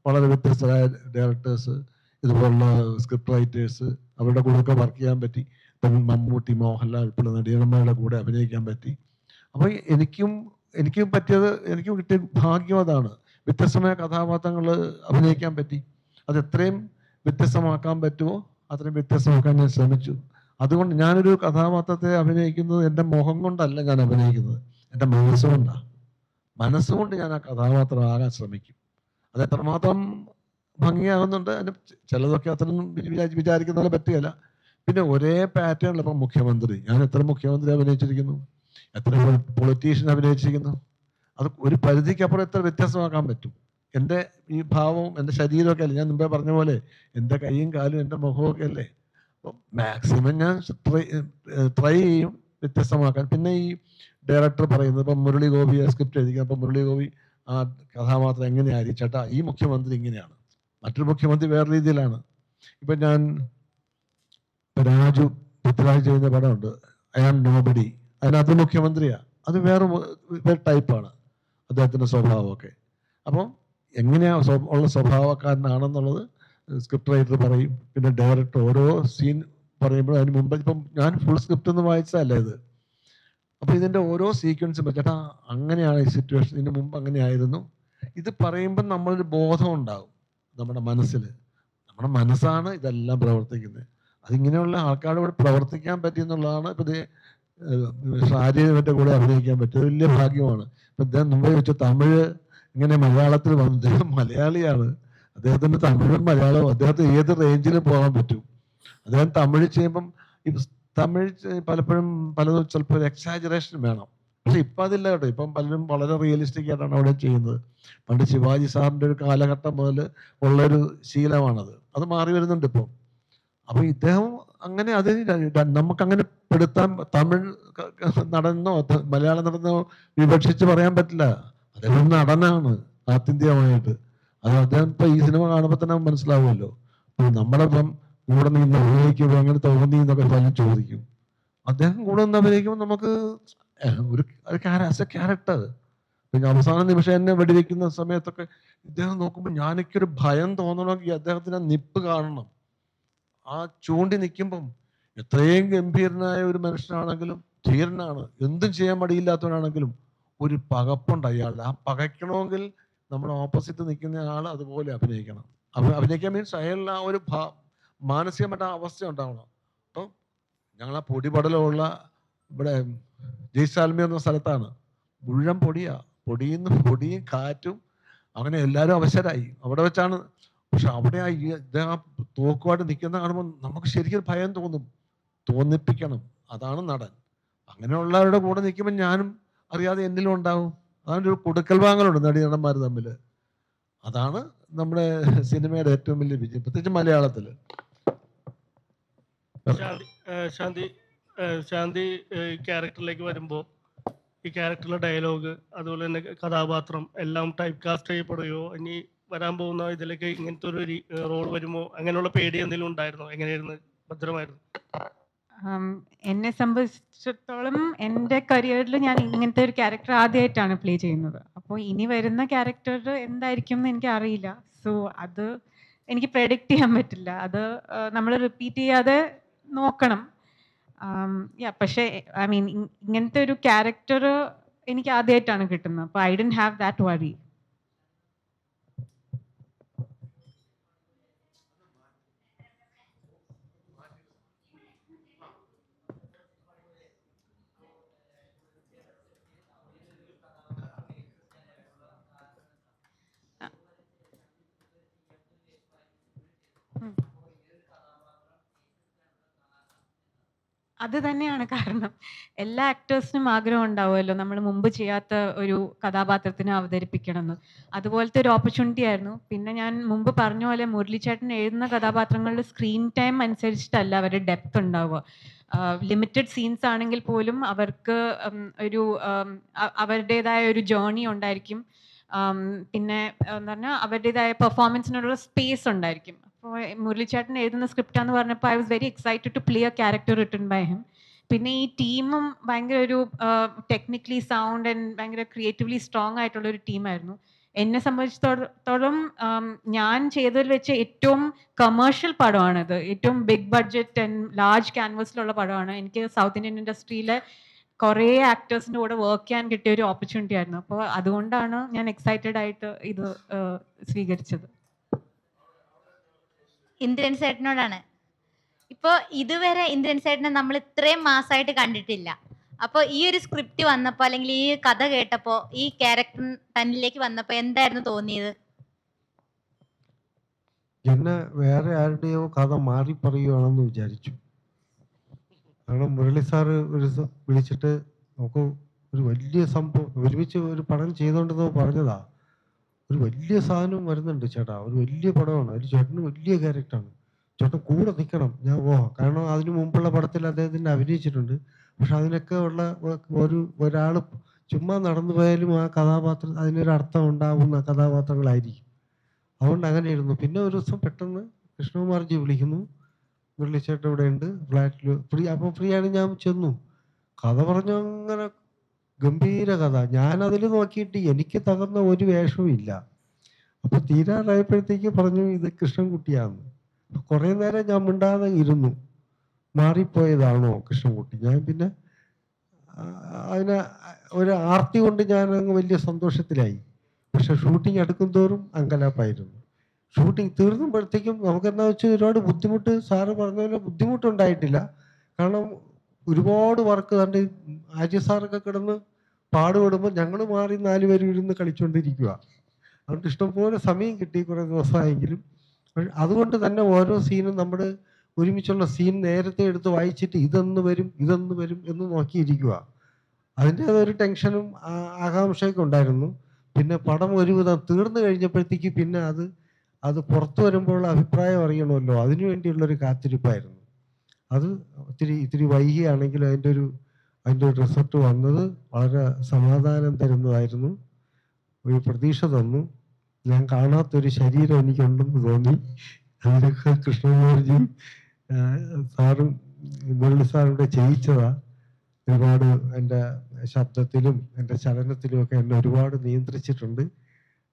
വളരെ വ്യത്യസ്തരായ ഡയറക്ടേഴ്സ്, ഇതുപോലുള്ള സ്ക്രിപ്റ്റ് റൈറ്റേഴ്സ്, അവരുടെ കൂടെയൊക്കെ വർക്ക് ചെയ്യാൻ പറ്റി. ഇപ്പം മമ്മൂട്ടി, മോഹൻലാൽ ഉൾപ്പെടെ നടീനന്മാരുടെ കൂടെ അഭിനയിക്കാൻ പറ്റി. അപ്പോൾ എനിക്കും പറ്റിയത്, എനിക്കും കിട്ടിയ ഭാഗ്യം അതാണ്. വ്യത്യസ്തമായ കഥാപാത്രങ്ങൾ അഭിനയിക്കാൻ പറ്റി. അത് എത്രയും വ്യത്യസ്തമാക്കാൻ പറ്റുമോ അത്രയും വ്യത്യസ്തമാക്കാൻ ഞാൻ ശ്രമിച്ചു. അതുകൊണ്ട് ഞാനൊരു കഥാപാത്രത്തെ അഭിനയിക്കുന്നത് എൻ്റെ മുഖം കൊണ്ടല്ല ഞാൻ അഭിനയിക്കുന്നത്, എൻ്റെ മനസ്സുകൊണ്ടാണ്. മനസ്സുകൊണ്ട് ഞാൻ ആ കഥാപാത്രം ആകാൻ ശ്രമിക്കും. അത് എത്രമാത്രം ഭംഗിയാകുന്നുണ്ട്, അതിന് ചിലതൊക്കെ അത്രയൊന്നും വിചാരിക്കുന്ന പോലെ പറ്റുകയില്ല. പിന്നെ ഒരേ പാറ്റേണിൽ ഇപ്പം മുഖ്യമന്ത്രി, ഞാൻ എത്ര മുഖ്യമന്ത്രി അഭിനയിച്ചിരിക്കുന്നു, എത്ര പൊളിറ്റീഷ്യൻ അഭിനയിച്ചിരിക്കുന്നു. അത് ഒരു പരിധിക്കപ്പുറം എത്ര വ്യത്യസ്തമാക്കാൻ പറ്റും. എൻ്റെ ഈ ഭാവവും എൻ്റെ ശരീരമൊക്കെ അല്ലേ, ഞാൻ മുമ്പേ പറഞ്ഞ പോലെ എൻ്റെ കൈയും കാലും എൻ്റെ മുഖമൊക്കെ അല്ലേ. അപ്പം മാക്സിമം ഞാൻ ട്രൈ ചെയ്യും വ്യത്യസ്തമാക്കാൻ. പിന്നെ ഈ ഡയറക്ടർ പറയുന്നത്, ഇപ്പം മുരളി ഗോപിയെ സ്ക്രിപ്റ്റ് എഴുതിക്കുക, അപ്പം മുരളി ഗോപി ആ കഥാപാത്രം എങ്ങനെയായിരിക്കും, ചേട്ടാ ഈ മുഖ്യമന്ത്രി ഇങ്ങനെയാണ്, മറ്റൊരു മുഖ്യമന്ത്രി വേറെ രീതിയിലാണ്. ഇപ്പം ഞാൻ രാജു പൃഥ്വിരാജ് ചെയ്യുന്ന പടമുണ്ട്, ഐ ആം നോബഡി, അതിനകത്ത് മുഖ്യമന്ത്രിയാണ്, അത് വേറെ ടൈപ്പാണ് അദ്ദേഹത്തിൻ്റെ സ്വഭാവമൊക്കെ. അപ്പം എങ്ങനെയാ ഉള്ള സ്വഭാവക്കാരനാണെന്നുള്ളത് സ്ക്രിപ്റ്റ് റൈറ്റർ പറയും. പിന്നെ ഡയറക്ടർ ഓരോ സീൻ പറയുമ്പോൾ അതിന് മുമ്പ്, ഇപ്പം ഞാൻ ഫുൾ സ്ക്രിപ്റ്റ് ഒന്നും വായിച്ചതല്ല ഇത്. അപ്പൊ ഇതിന്റെ ഓരോ സീക്വൻസും ചേട്ടാ അങ്ങനെയാണ് ഈ സിറ്റുവേഷൻ, ഇതിന് മുമ്പ് അങ്ങനെയായിരുന്നു. ഇത് പറയുമ്പോൾ നമ്മളൊരു ബോധം ഉണ്ടാവും നമ്മുടെ മനസ്സിൽ. നമ്മുടെ മനസ്സാണ് ഇതെല്ലാം പ്രവർത്തിക്കുന്നത്. അതിങ്ങനെയുള്ള ആൾക്കാരുടെ കൂടെ പ്രവർത്തിക്കാൻ പറ്റിയെന്നുള്ളതാണ്. ഇപ്പൊ ഷാരിയുടെ കൂടെ അഭിനയിക്കാൻ പറ്റിയത് വലിയ ഭാഗ്യമാണ്. ഇപ്പൊ അദ്ദേഹം മുമ്പേ വെച്ച തമിഴ് ഇങ്ങനെ മലയാളത്തിൽ വന്നു, അദ്ദേഹം മലയാളിയാണ്, അദ്ദേഹത്തിന്റെ തമിഴും മലയാളവും അദ്ദേഹത്തിന് ഏത് റേഞ്ചിലും പോകാൻ പറ്റും. അദ്ദേഹം തമിഴ് ചെയ്യുമ്പം തമിഴ് പലപ്പോഴും പലതും ചിലപ്പോൾ ഒരു എക്സാജറേഷൻ വേണം. പക്ഷെ ഇപ്പം അതില്ല കേട്ടോ. ഇപ്പം പലരും വളരെ റിയലിസ്റ്റിക് ആയിട്ടാണ് അവിടെ ചെയ്യുന്നത്. പണ്ട് ശിവാജി സാറിൻ്റെ ഒരു കാലഘട്ടം മുതൽ ഉള്ളൊരു ശീലമാണത്. അത് മാറി വരുന്നുണ്ട് ഇപ്പം. അപ്പൊ ഇദ്ദേഹം അങ്ങനെ അത് നമുക്കങ്ങനെ പെടുത്താൻ തമിഴ് നടന്നോ മലയാളം നടന്നോ വിവക്ഷിച്ച് പറയാൻ പറ്റില്ല. അദ്ദേഹം നടനാണ് ആത്യന്തികമായിട്ട്. അത് അദ്ദേഹം ഇപ്പൊ ഈ സിനിമ കാണുമ്പോൾ തന്നെ മനസ്സിലാവുമല്ലോ. നമ്മളിപ്പം കൂടെ നിന്ന് അഭിനയിക്കുമ്പോൾ അങ്ങനെ തോന്നി എന്നൊക്കെ പലരും ചോദിക്കും. അദ്ദേഹം കൂടെ നിന്ന് അഭിനയിക്കുമ്പോൾ നമുക്ക് ഒരു ക്യാരക്ടർ. പിന്നെ അവസാന നിമിഷം എന്നെ വെടിവെക്കുന്ന സമയത്തൊക്കെ ഇദ്ദേഹം നോക്കുമ്പോൾ ഞാനൊരു ഭയം തോന്നണമെങ്കിൽ അദ്ദേഹത്തിന് നിപ്പ് കാണണം. ആ ചൂണ്ടി നിൽക്കുമ്പം എത്രയും ഗംഭീരനായ ഒരു മനുഷ്യനാണെങ്കിലും ധീരനാണ്, എന്തും ചെയ്യാൻ മടിയില്ലാത്തവനാണെങ്കിലും ഒരു പകപ്പുണ്ട് അയാളുടെ. ആ പകയ്ക്കണമെങ്കിൽ നമ്മുടെ ഓപ്പോസിറ്റ് നിൽക്കുന്ന ആൾ അതുപോലെ അഭിനയിക്കണം. അഭിനയിക്കാൻ മീൻസ് അയാളുടെ ആ ഒരു മാനസികമായിട്ട് ആ അവസ്ഥ ഉണ്ടാവണം. അപ്പം ഞങ്ങൾ ആ പൊടിപടലമുള്ള ഇവിടെ ജയ്സാൽമി എന്ന സ്ഥലത്താണ്. മുഴുവൻ പൊടിയും കാറ്റും, അങ്ങനെ എല്ലാവരും അവശരായി. അവിടെ വെച്ചാണ്. പക്ഷെ അവിടെ ആ തോക്കുമായിട്ട് നിൽക്കുന്ന കാണുമ്പോൾ നമുക്ക് ശരിക്കും ഭയം തോന്നിപ്പിക്കണം. അതാണ് നടൻ. അങ്ങനെയുള്ളവരുടെ കൂടെ നിൽക്കുമ്പോൾ ഞാനും അറിയാതെ എന്നിലും ഉണ്ടാവും. അതാണ് ഒരു കൊടുക്കൽ വാങ്ങലുണ്ട് നടീനടന്മാർ തമ്മിൽ. അതാണ് നമ്മുടെ സിനിമയുടെ ഏറ്റവും വലിയ വിജയം, പ്രത്യേകിച്ച് മലയാളത്തില്. ശാന്തി ക്യാരക്ടറിലേക്ക് വരുമ്പോൾ ഈ ക്യാരക്ടറിലെ ഡയലോഗ്, അതുപോലെ തന്നെ കഥാപാത്രം എല്ലാം ടൈപ്പ് കാസ്റ്റ് ചെയ്യപ്പെടുകയോ, ഇനി വരാൻ പോകുന്ന ഇതിലേക്ക് ഇങ്ങനത്തെ ഒരു റോൾ വരുമോ, അങ്ങനെയുള്ള പേടി എന്തെങ്കിലും ഉണ്ടായിരുന്നോ? എങ്ങനെയായിരുന്നു? ഭദ്രമായിരുന്നു? എന്നെ സംബന്ധിച്ചിടത്തോളം എൻ്റെ കരിയറിൽ ഞാൻ ഇങ്ങനത്തെ ഒരു ക്യാരക്ടർ ആദ്യമായിട്ടാണ് പ്ലേ ചെയ്യുന്നത്. അപ്പോൾ ഇനി വരുന്ന ക്യാരക്ടർ എന്തായിരിക്കും എന്ന് എനിക്ക് അറിയില്ല. സോ അത് എനിക്ക് പ്രെഡിക്റ്റ് ചെയ്യാൻ പറ്റില്ല. അത് നമ്മൾ റിപ്പീറ്റ് ചെയ്യാതെ നോക്കണം. പക്ഷേ ഐ മീൻ ഇങ്ങനത്തെ ഒരു ക്യാരക്ടർ എനിക്ക് ആദ്യമായിട്ടാണ് കിട്ടുന്നത്. അപ്പോൾ I don't have that worry. അത് തന്നെയാണ് കാരണം. എല്ലാ ആക്ടേഴ്സിനും ആഗ്രഹം ഉണ്ടാവുമല്ലോ നമ്മൾ മുമ്പ് ചെയ്യാത്ത ഒരു കഥാപാത്രത്തിനെ അവതരിപ്പിക്കണം എന്ന്. അതുപോലത്തെ ഒരു ഓപ്പർച്യൂണിറ്റി ആയിരുന്നു. പിന്നെ ഞാൻ മുമ്പ് പറഞ്ഞ പോലെ മുരളിച്ചേട്ടൻ എഴുതുന്ന കഥാപാത്രങ്ങളുടെ സ്ക്രീൻ ടൈം അനുസരിച്ചിട്ടല്ല അവരുടെ ഡെപ്ത് ഉണ്ടാവുക. ലിമിറ്റഡ് സീൻസ് ആണെങ്കിൽ പോലും അവർക്ക് ഒരു അവരുടേതായ ഒരു ജേർണി ഉണ്ടായിരിക്കും. പിന്നെ എന്താ പറഞ്ഞാൽ അവരുടേതായ പെർഫോമൻസിനുള്ള സ്പേസ് ഉണ്ടായിരിക്കും. അപ്പോൾ മുരളിച്ചേട്ടൻ എഴുതുന്ന സ്ക്രിപ്റ്റാന്ന് പറഞ്ഞപ്പോൾ I was very excited to play a character written by him. പിന്നെ ഈ ടീമും ഭയങ്കര ഒരു ടെക്നിക്കലി സൗണ്ട് ആൻഡ് ഭയങ്കര ക്രിയേറ്റീവ്ലി സ്ട്രോങ് ആയിട്ടുള്ള ഒരു ടീമായിരുന്നു. എന്നെ സംബന്ധിച്ചിടത്തോളം ഞാൻ ചെയ്തതിൽ വെച്ച് ഏറ്റവും കമേഴ്ഷ്യൽ പടമാണിത്. ഏറ്റവും ബിഗ് ബഡ്ജറ്റ് ആൻഡ് ലാർജ് ക്യാൻവസിലുള്ള പടമാണ്. എനിക്ക് സൗത്ത് ഇന്ത്യൻ ഇൻഡസ്ട്രിയിലെ കുറേ ആക്ടേഴ്സിൻ്റെ കൂടെ വർക്ക് ചെയ്യാൻ കിട്ടിയ ഒരു ഓപ്പർച്യൂണിറ്റി ആയിരുന്നു. അപ്പോൾ അതുകൊണ്ടാണ് ഞാൻ എക്സൈറ്റഡ് ആയിട്ട് ഇത് സ്വീകരിച്ചത്. ഇന്ദ്രൻ ചേട്ടനോടാണ്. ഇപ്പോൾ ഇതുവരെ ഇന്ദ്രൻ ചേട്ടനെ നമ്മൾ ഇത്രയും മാസമായിട്ട് കണ്ടിട്ടില്ല. അപ്പോൾ ഈ ഒരു സ്ക്രിപ്റ്റ് വന്നപ്പോൾ, അല്ലെങ്കിൽ ഈ കഥ കേട്ടപ്പോൾ, ഈ ക്യാരക്ടർ തന്നിലേക്ക് വന്നപ്പോൾ എന്തായിരുന്നു തോന്നിയത്? എന്നെ വേറെ ആരുടെയോ കഥ മാറി പറയുകയാണെന്ന് വിചാരിച്ചു. കാരണം മുരളി സാറ് ഒരു ദിവസം വിളിച്ചിട്ട് നമുക്ക് ഒരു വലിയ സംഭവം ഒരുമിച്ച് ഒരു പടം ചെയ്തുകൊണ്ടെന്ന് പറഞ്ഞതാ. ഒരു വലിയ സാധനം വരുന്നുണ്ട് ചേട്ടാ, ഒരു വലിയ പടമാണ്, അതിൽ ചേട്ടന് വലിയ ക്യാരക്ടറാണ്, ചേട്ടൻ കൂടെ നിൽക്കണം. ഞാൻ കാരണം അതിനു മുമ്പുള്ള പടത്തിൽ അദ്ദേഹത്തിന് അഭിനയിച്ചിട്ടുണ്ട്. പക്ഷെ അതിനൊക്കെ ഉള്ള ഒരാൾ ചുമ്മാ നടന്നു പോയാലും ആ കഥാപാത്രം അതിനൊരു അർത്ഥം ഉണ്ടാവുന്ന കഥാപാത്രങ്ങളായിരിക്കും. അതുകൊണ്ട് അങ്ങനെയായിരുന്നു. പിന്നെ ഒരു ദിവസം പെട്ടെന്ന് കൃഷ്ണകുമാർജി വിളിക്കുന്നു, മുരളിച്ചേട്ടൻ ഇവിടെ ഉണ്ട് ഫ്ലാറ്റിൽ അപ്പം ഫ്രീ ആണ്. ഞാൻ ചെന്നു, കഥ പറഞ്ഞു. അങ്ങനെ ഗംഭീര കഥ. ഞാനതിൽ നോക്കിയിട്ട് എനിക്ക് തകർന്ന ഒരു വേഷവും ഇല്ല. അപ്പൊ തീരാറായപ്പോഴത്തേക്ക് പറഞ്ഞു ഇത് കൃഷ്ണൻകുട്ടിയാന്ന്. കുറെ നേരം ഞാൻ മിണ്ടാതെ ഇരുന്നു. മാറിപ്പോയതാണോ കൃഷ്ണൻകുട്ടി? ഞാൻ പിന്നെ അതിനെ ഒരു ആർത്തി കൊണ്ട് ഞാൻ അങ്ങ് വലിയ സന്തോഷത്തിലായി. പക്ഷെ ഷൂട്ടിംഗ് അടുക്കും തോറും അങ്കലാപ്പായിരുന്നു. ഷൂട്ടിംഗ് തീർന്നുമ്പോഴത്തേക്കും നമുക്കെന്താ വെച്ചാൽ ഒരുപാട് ബുദ്ധിമുട്ട്, സാറ് പറഞ്ഞ പോലെ ബുദ്ധിമുട്ടുണ്ടായിട്ടില്ല. കാരണം ഒരുപാട് വർക്ക് കണ്ട് ആര്യ സാറൊക്കെ കിടന്ന് പാടുപെടുമ്പോൾ ഞങ്ങൾ മാറി 4 പേരും ഇരുന്ന് കളിച്ചുകൊണ്ടിരിക്കുക. അതുകൊണ്ട് ഇഷ്ടംപോലെ സമയം കിട്ടി കുറേ ദിവസമായെങ്കിലും. അതുകൊണ്ട് തന്നെ ഓരോ സീനും നമ്മൾ ഒരുമിച്ചുള്ള സീൻ നേരത്തെ എടുത്ത് വായിച്ചിട്ട് ഇതൊന്ന് വരും എന്ന് നോക്കിയിരിക്കുക. അതിൻ്റേതൊരു ടെൻഷനും ആകാംക്ഷയൊക്കെ ഉണ്ടായിരുന്നു. പിന്നെ പടം ഒരുവിധം തീർന്നു കഴിഞ്ഞപ്പോഴത്തേക്ക് പിന്നെ അത് പുറത്തു വരുമ്പോഴുള്ള അഭിപ്രായം അറിയണമല്ലോ, അതിനു വേണ്ടിയുള്ളൊരു കാത്തിരിപ്പായിരുന്നു. അത് ഇത്തിരി വൈകിയാണെങ്കിലും അതിൻ്റെ ഒരു റിസൾട്ട് വന്നത് വളരെ സമാധാനം തരുന്നതായിരുന്നു. ഒരു പ്രതീക്ഷ തന്നു. ഞാൻ കാണാത്തൊരു ശരീരം എനിക്കുണ്ടെന്ന് തോന്നി. അതിനൊക്കെ കൃഷ്ണകുമാർജിയും സാറും മുരളി സാറിൻ്റെ ചെയ്യിച്ചതാ. ഒരുപാട് എൻ്റെ ശബ്ദത്തിലും എൻ്റെ ചലനത്തിലും ഒക്കെ എന്നെ ഒരുപാട് നിയന്ത്രിച്ചിട്ടുണ്ട്.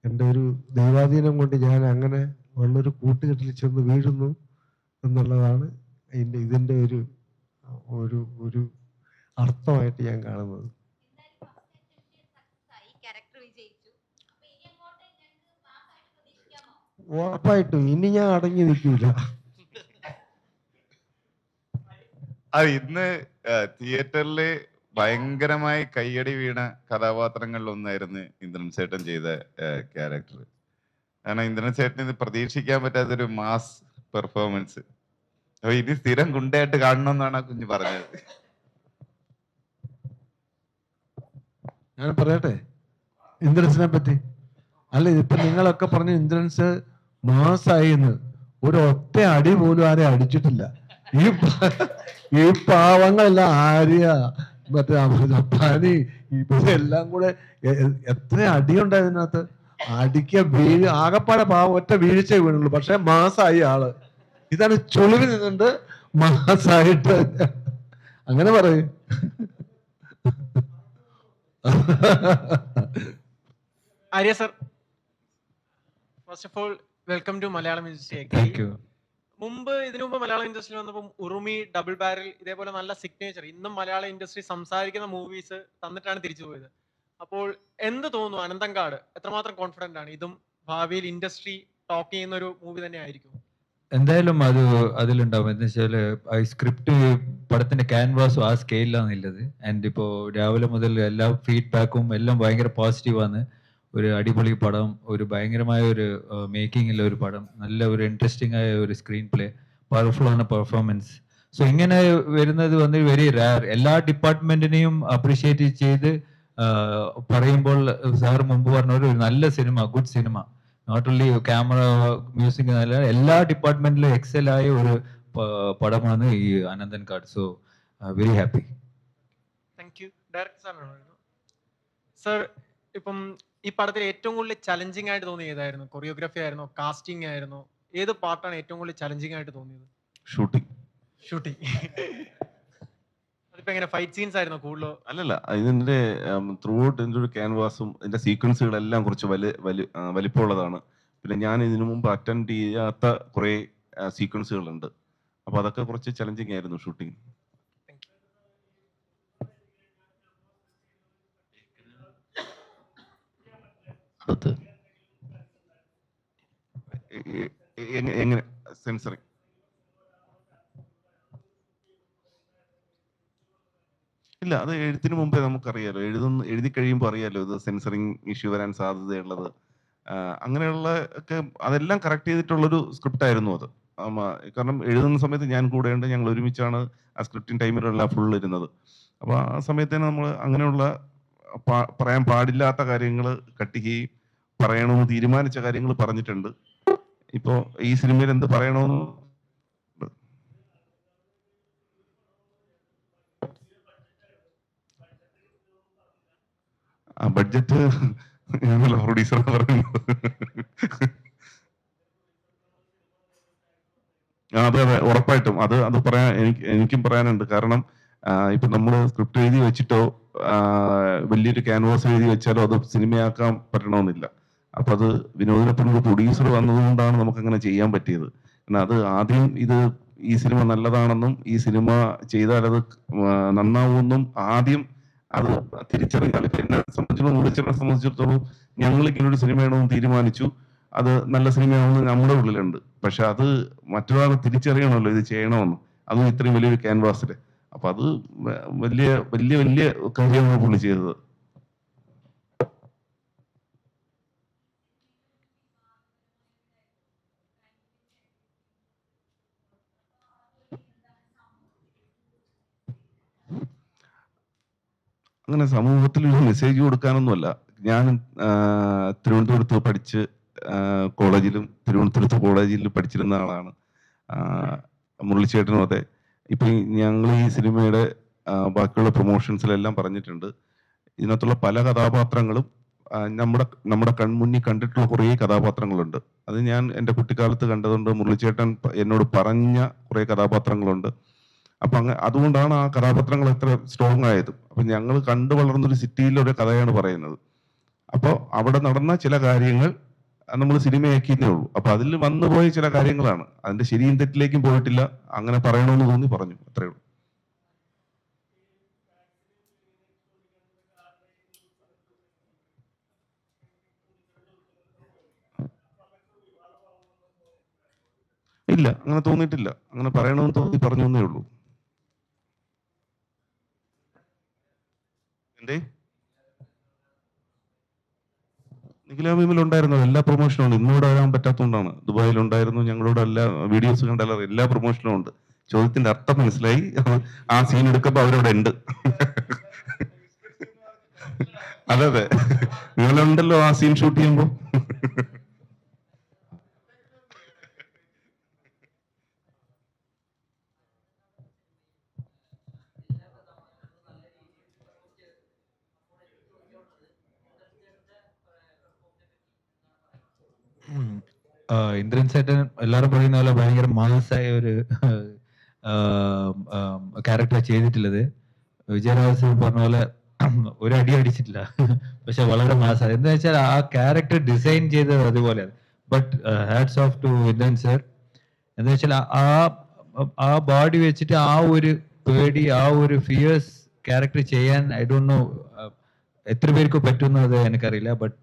എൻ്റെ ഒരു ദൈവാധീനം കൊണ്ട് ഞാൻ അങ്ങനെ ഉള്ളൊരു കൂട്ടുകെട്ടിൽ ചെന്ന് വീഴുന്നു എന്നുള്ളതാണ് ഇതിൻ്റെ ഒരു അർത്ഥമായിട്ട് ഞാൻ കാണുന്നത്. ഉറപ്പായിട്ടും ഇനി ഞാൻ അടങ്ങി നിൽക്കില്ല. ഇന്ന് തിയേറ്ററില് ഭയങ്കരമായി കയ്യടി വീണ കഥാപാത്രങ്ങളിൽ ഒന്നായിരുന്നു ഇന്ദ്രൻ ചേട്ടൻ ചെയ്ത ക്യാരക്ടർ. കാരണം ഇന്ദ്രൻ ചേട്ടൻ ഇത് പ്രതീക്ഷിക്കാൻ പറ്റാത്തൊരു മാസ് പെർഫോമൻസ്. അപ്പൊ ഇനി സ്ഥിരം ഗുണ്ടയായിട്ട് കാണണം എന്നാണ് ആ കുഞ്ഞ് പറഞ്ഞത്. ഞാൻ പറയട്ടെ ഇന്ദ്രൻസിനെ പറ്റി. അല്ല, ഇപ്പൊ നിങ്ങളൊക്കെ പറഞ്ഞു ഇന്ദ്രൻസ് മാസായി എന്ന്. ഒരു ഒറ്റ അടി പോലും ആരെയും അടിച്ചിട്ടില്ല. ഈ പാവങ്ങളെല്ലാം ആര്യ മറ്റേ ജപ്പാനി ഇവരെല്ലാം കൂടെ എത്ര അടിയുണ്ടായതിനകത്ത്. അടിക്ക ആകപ്പാടെ പാവം ഒറ്റ വീഴ്ച വീണുള്ളൂ. പക്ഷെ മാസായി ആള്. ഇതാണ് ചുളിവ് നിന്നുണ്ട് മാസായിട്ട്. അങ്ങനെ പറയും. Arya sir, first of all welcome to Malayalam industry. Thank you. ഇതിനു മുമ്പ് മലയാളം ഇൻഡസ്ട്രിയിൽ വന്നപ്പോൾ ഉറുമി, ഡബിൾ ബാരൽ, ഇതേപോലെ നല്ല സിഗ്നേച്ചർ ഇന്നും മലയാളം ഇൻഡസ്ട്രി സംസാരിക്കുന്ന മൂവീസ് തന്നിട്ടാണ് തിരിച്ചു പോയത്. അപ്പോൾ എന്ത് തോന്നുന്നു, അനന്തങ്കാട് എത്രമാത്രം കോൺഫിഡന്റ് ആണ് ഇതും ഭാവിയിൽ ഇൻഡസ്ട്രി ടോക്ക് ചെയ്യുന്ന ഒരു മൂവി തന്നെ ആയിരിക്കും? എന്തായാലും അത് അതിലുണ്ടാവും. എന്ന് വെച്ചാല് സ്ക്രിപ്റ്റ് പടത്തിന്റെ ക്യാൻവാസും ആ സ്കെയിലാണ് ഉള്ളത്. ആൻഡ് ഇപ്പോൾ രാവിലെ മുതൽ എല്ലാ ഫീഡ്ബാക്കും എല്ലാം ഭയങ്കര പോസിറ്റീവാണ്. ഒരു അടിപൊളി പടം, ഒരു ഭയങ്കരമായ ഒരു മേക്കിങ്ങിലെ ഒരു പടം, നല്ല ഒരു ഇൻട്രസ്റ്റിംഗ് ആയ ഒരു സ്ക്രീൻ പ്ലേ, പവർഫുൾ ആണ് പെർഫോമൻസ്. സോ ഇങ്ങനെ വരുന്നത് വന്ന് വെരി റയർ. എല്ലാ ഡിപ്പാർട്ട്മെന്റിനെയും അപ്രീഷിയേറ്റ് ചെയ്ത് പറയുമ്പോൾ സാർ മുമ്പ് പറഞ്ഞ ഒരു നല്ല cinema, good cinema, not only camera, music, നല്ല എല്ലാ ഡിപ്പാർട്ട്മെന്റിലും എക്സൽ ആയ ഒരു പടമാണ് ഈ Ananthankadu. So very happy. Thank you. Director സാറാണ് സർ. ഇപ്പം ഈ പടത്തിൽ ഏറ്റവും കൂടുതൽ ചലഞ്ചിങ് ആയിട്ട് തോന്നിയത് ഏതായിരുന്നു? കൊറിയോഗ്രാഫി ആയിരുന്നോ, കാസ്റ്റിംഗ് ആയിരുന്നോ? ഏത് പാർട്ടാണ് ഏറ്റവും കൂടുതൽ ചലഞ്ചിങ് ആയിട്ട് തോന്നിയത്? ഷൂട്ടിംഗ്. അതിപ്പോ എങ്ങനെ, ഫൈറ്റ് സീൻസ് ആയിരുന്നോ കൂടുതലോ? അല്ലല്ല, ഇതിന്റെ ത്രൂ ഔട്ട് ഇതിന്റെ ഒരു ക്യാൻവാസും ഇതിന്റെ സീക്വൻസുകളെല്ലാം കുറച്ച് വലിപ്പമുള്ളതാണ്. പിന്നെ ഞാൻ ഇതിനു മുമ്പ് അറ്റൻഡ് ചെയ്യാത്ത കുറെ സീക്വൻസുകളുണ്ട്. അപ്പൊ അതൊക്കെ കുറച്ച് ചലഞ്ചിങ് ആയിരുന്നു ഷൂട്ടിംഗ്. എങ്ങനെ സെൻസറിങ്? ഇല്ല, അത് എഴുത്തിന് മുമ്പേ നമുക്കറിയാലോ. എഴുതി കഴിയുമ്പോൾ അറിയാലോ ഇത് സെൻസറിങ് ഇഷ്യൂ വരാൻ സാധ്യതയുള്ളത്. അങ്ങനെയുള്ള ഒക്കെ അതെല്ലാം കറക്റ്റ് ചെയ്തിട്ടുള്ളൊരു സ്ക്രിപ്റ്റ് ആയിരുന്നു അത്. കാരണം എഴുതുന്ന സമയത്ത് ഞാൻ കൂടെയുണ്ട്. ഞങ്ങൾ ഒരുമിച്ചാണ് ആ സ്ക്രിപ്റ്റിംഗ് ടൈമിലെല്ലാം ഫുൾ ഇരുന്നത്. അപ്പോൾ ആ സമയത്ത് തന്നെ നമ്മൾ അങ്ങനെയുള്ള പറയാൻ പാടില്ലാത്ത കാര്യങ്ങൾ കട്ട് ചെയ്യുകയും പറയണമെന്ന് തീരുമാനിച്ച കാര്യങ്ങൾ പറഞ്ഞിട്ടുണ്ട്. ഇപ്പോ ഈ സിനിമയിൽ എന്ത് പറയണമെന്ന് ബഡ്ജറ്റ് ഞാനല്ല പ്രൊഡ്യൂസർ പറയുന്നത്. അതെ അതെ, ഉറപ്പായിട്ടും അത് പറയാൻ എനിക്കും പറയാനുണ്ട്. കാരണം ഇപ്പൊ നമ്മൾ സ്ക്രിപ്റ്റ് എഴുതി വെച്ചിട്ടോ വലിയൊരു ക്യാൻവാസ് എഴുതി വെച്ചാലോ അത് സിനിമയാക്കാൻ പറ്റണമെന്നില്ല. അപ്പൊ അത് വിനോദിനൊപ്പം ഒരു പ്രൊഡ്യൂസർ വന്നതുകൊണ്ടാണ് നമുക്ക് അങ്ങനെ ചെയ്യാൻ പറ്റിയത്. കാരണം അത് ആദ്യം ഈ സിനിമ നല്ലതാണെന്നും ഈ സിനിമ ചെയ്താൽ അത് നന്നാവുമെന്നും ആദ്യം അത് തിരിച്ചറിഞ്ഞാൽ. എന്നെ സംബന്ധിച്ചിടത്തോളം ഞങ്ങൾ ഇങ്ങനൊരു സിനിമയാണെന്ന് തീരുമാനിച്ചു. അത് നല്ല സിനിമയാണെന്ന് നമ്മുടെ ഉള്ളിലുണ്ട്. പക്ഷെ അത് മറ്റൊരാൾ തിരിച്ചറിയണമല്ലോ ഇത് ചെയ്യണമെന്ന്, അതും ഇത്രയും വലിയൊരു ക്യാൻവാസിൽ. അപ്പൊ അത് വലിയ വലിയ വലിയ കാര്യമാണ് പുള്ളി ചെയ്തത്. അങ്ങനെ സമൂഹത്തിൽ ഒരു മെസ്സേജ് കൊടുക്കാനൊന്നുമല്ല. ഞാൻ തിരുവനന്തപുരത്ത് പഠിച്ച് തിരുവനന്തപുരത്ത് കോളേജിൽ പഠിച്ചിരുന്ന ആളാണ്. മുരളിച്ചേട്ടനും അതെ. ഇപ്പൊ ഞങ്ങൾ ഈ സിനിമയുടെ ബാക്കിയുള്ള പ്രൊമോഷൻസിലെല്ലാം പറഞ്ഞിട്ടുണ്ട്. ഇതിനകത്തുള്ള പല കഥാപാത്രങ്ങളും നമ്മുടെ കൺമുന്നിൽ കണ്ടിട്ടുള്ള കുറേ കഥാപാത്രങ്ങളുണ്ട്. അത് ഞാൻ എൻ്റെ കുട്ടിക്കാലത്ത് കണ്ടതുണ്ട്. മുരളിച്ചേട്ടൻ എന്നോട് പറഞ്ഞ കുറേ കഥാപാത്രങ്ങളുണ്ട്. അപ്പൊ അതുകൊണ്ടാണ് ആ കഥാപാത്രങ്ങൾ എത്ര സ്ട്രോങ് ആയത്. അപ്പൊ ഞങ്ങൾ കണ്ടു വളർന്നൊരു സിറ്റിയിലൊരു കഥയാണ് പറയുന്നത്. അപ്പോൾ അവിടെ നടന്ന ചില കാര്യങ്ങൾ നമ്മൾ സിനിമയാക്കിയതേ ഉള്ളൂ. അപ്പൊ അതിൽ വന്നുപോയ ചില കാര്യങ്ങളാണ്. അതിന്റെ ശരിയും തെറ്റിലേക്കും പോയിട്ടില്ല. അങ്ങനെ പറയണമെന്ന് തോന്നി പറഞ്ഞു, അത്രേ ഉള്ളൂ. ഇല്ല, അങ്ങനെ തോന്നിയിട്ടില്ല. അങ്ങനെ പറയണമെന്ന് തോന്നി പറഞ്ഞു എന്നേ ഉള്ളൂ. എന്തേ നിഖില മീമിൽ ഉണ്ടായിരുന്നു, എല്ലാ പ്രൊമോഷനും ഉണ്ട്. ഇന്നിവിടെ വരാൻ പറ്റാത്തതുകൊണ്ടാണ്. ദുബായിലുണ്ടായിരുന്നു, ഞങ്ങളോട് എല്ലാ വീഡിയോസ് കണ്ടല്ല എല്ലാ പ്രൊമോഷനും ഉണ്ട്. ചോദ്യത്തിന്റെ അർത്ഥം മനസ്സിലായി. ആ സീൻ എടുക്കുമ്പോൾ അവരവിടെ ഉണ്ട്. അതെ അതെ, നിങ്ങളുണ്ടല്ലോ ആ സീൻ ഷൂട്ട് ചെയ്യുമ്പോൾ. ഇന്ദ്രൻ ചേട്ടൻ എല്ലാവരും പറയുന്ന പോലെ ഭയങ്കര മാസായ ഒരു ക്യാരക്ടർ ചെയ്തിട്ടുള്ളത്. വിജയരാഘവൻ പറഞ്ഞ പോലെ ഒരു അടി അടിച്ചിട്ടില്ല, പക്ഷെ വളരെ മാസാണ്. എന്താ വെച്ചാൽ ആ ക്യാരക്ടർ ഡിസൈൻ ചെയ്തത് അതുപോലെയാണ്. But hats of two Indran sir. എന്താ വെച്ചാൽ ആ ബോഡി വെച്ചിട്ട് ആ ഒരു പേടി, ആ ഒരു ഫിയേഴ്സ് ക്യാരക്ടർ ചെയ്യാൻ ഐ ഡോണ്ട് നോ എത്ര പേർക്ക് പറ്റുന്നത് എനിക്കറിയില്ല. ബട്ട്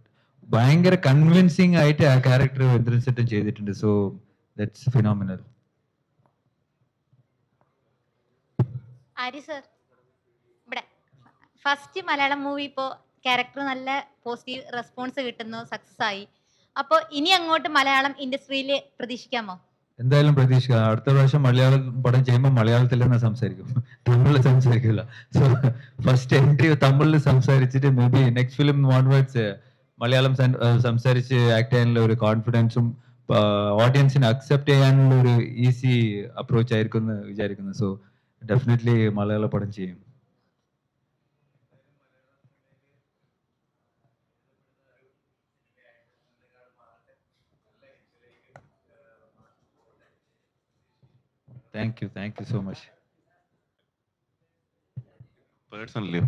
ഭയങ്കര കൺവിൻസിങ് ആയിട്ട് ആ ക്യാരക്ടർ ഇന്ദ്രൻ ചേട്ടൻ ചെയ്തിട്ടുണ്ട്. So that's phenomenal. Arya sir, ഇവിടെ ഫസ്റ്റ് മലയാളം മൂവി ഇപ്പോൾ ക്യാരക്ടർ നല്ല പോസിറ്റീവ് റെസ്പോൺസ് കിട്ടുന്നു, സക്സസ് ആയി. അപ്പോൾ ഇനി അങ്ങോട്ട് മലയാളം ഇൻഡസ്ട്രിയിൽ പ്രതീക്ഷിക്കാമോ? എന്തായാലും പ്രതീക്ഷിക്കാം. അടുത്ത പ്രാവശ്യം മലയാളം പടം ചെയ്യുമ്പോൾ മലയാളത്തിൽ തന്നെ സംസാരിക്കും, തമിഴിൽ സംസാരിക്കില്ല. സോ ഫസ്റ്റ് എൻട്രി തമിഴിൽ സംസാരിച്ചിട്ട് may be next film onwards Malayalam സംസാരിച്ച് ആക്ട് ചെയ്യാനുള്ള ഒരു കോൺഫിഡൻസും ഓഡിയൻസിനെ അക്സെപ്റ്റ് ചെയ്യാനുള്ള ഒരു ഈസി അപ്രോച്ച് ആയിരിക്കും എന്ന് വിചാരിക്കുന്നു. സോ ഡെഫിനറ്റ്ലി മലയാള പടം ചെയ്യും. Thank you so much. Personally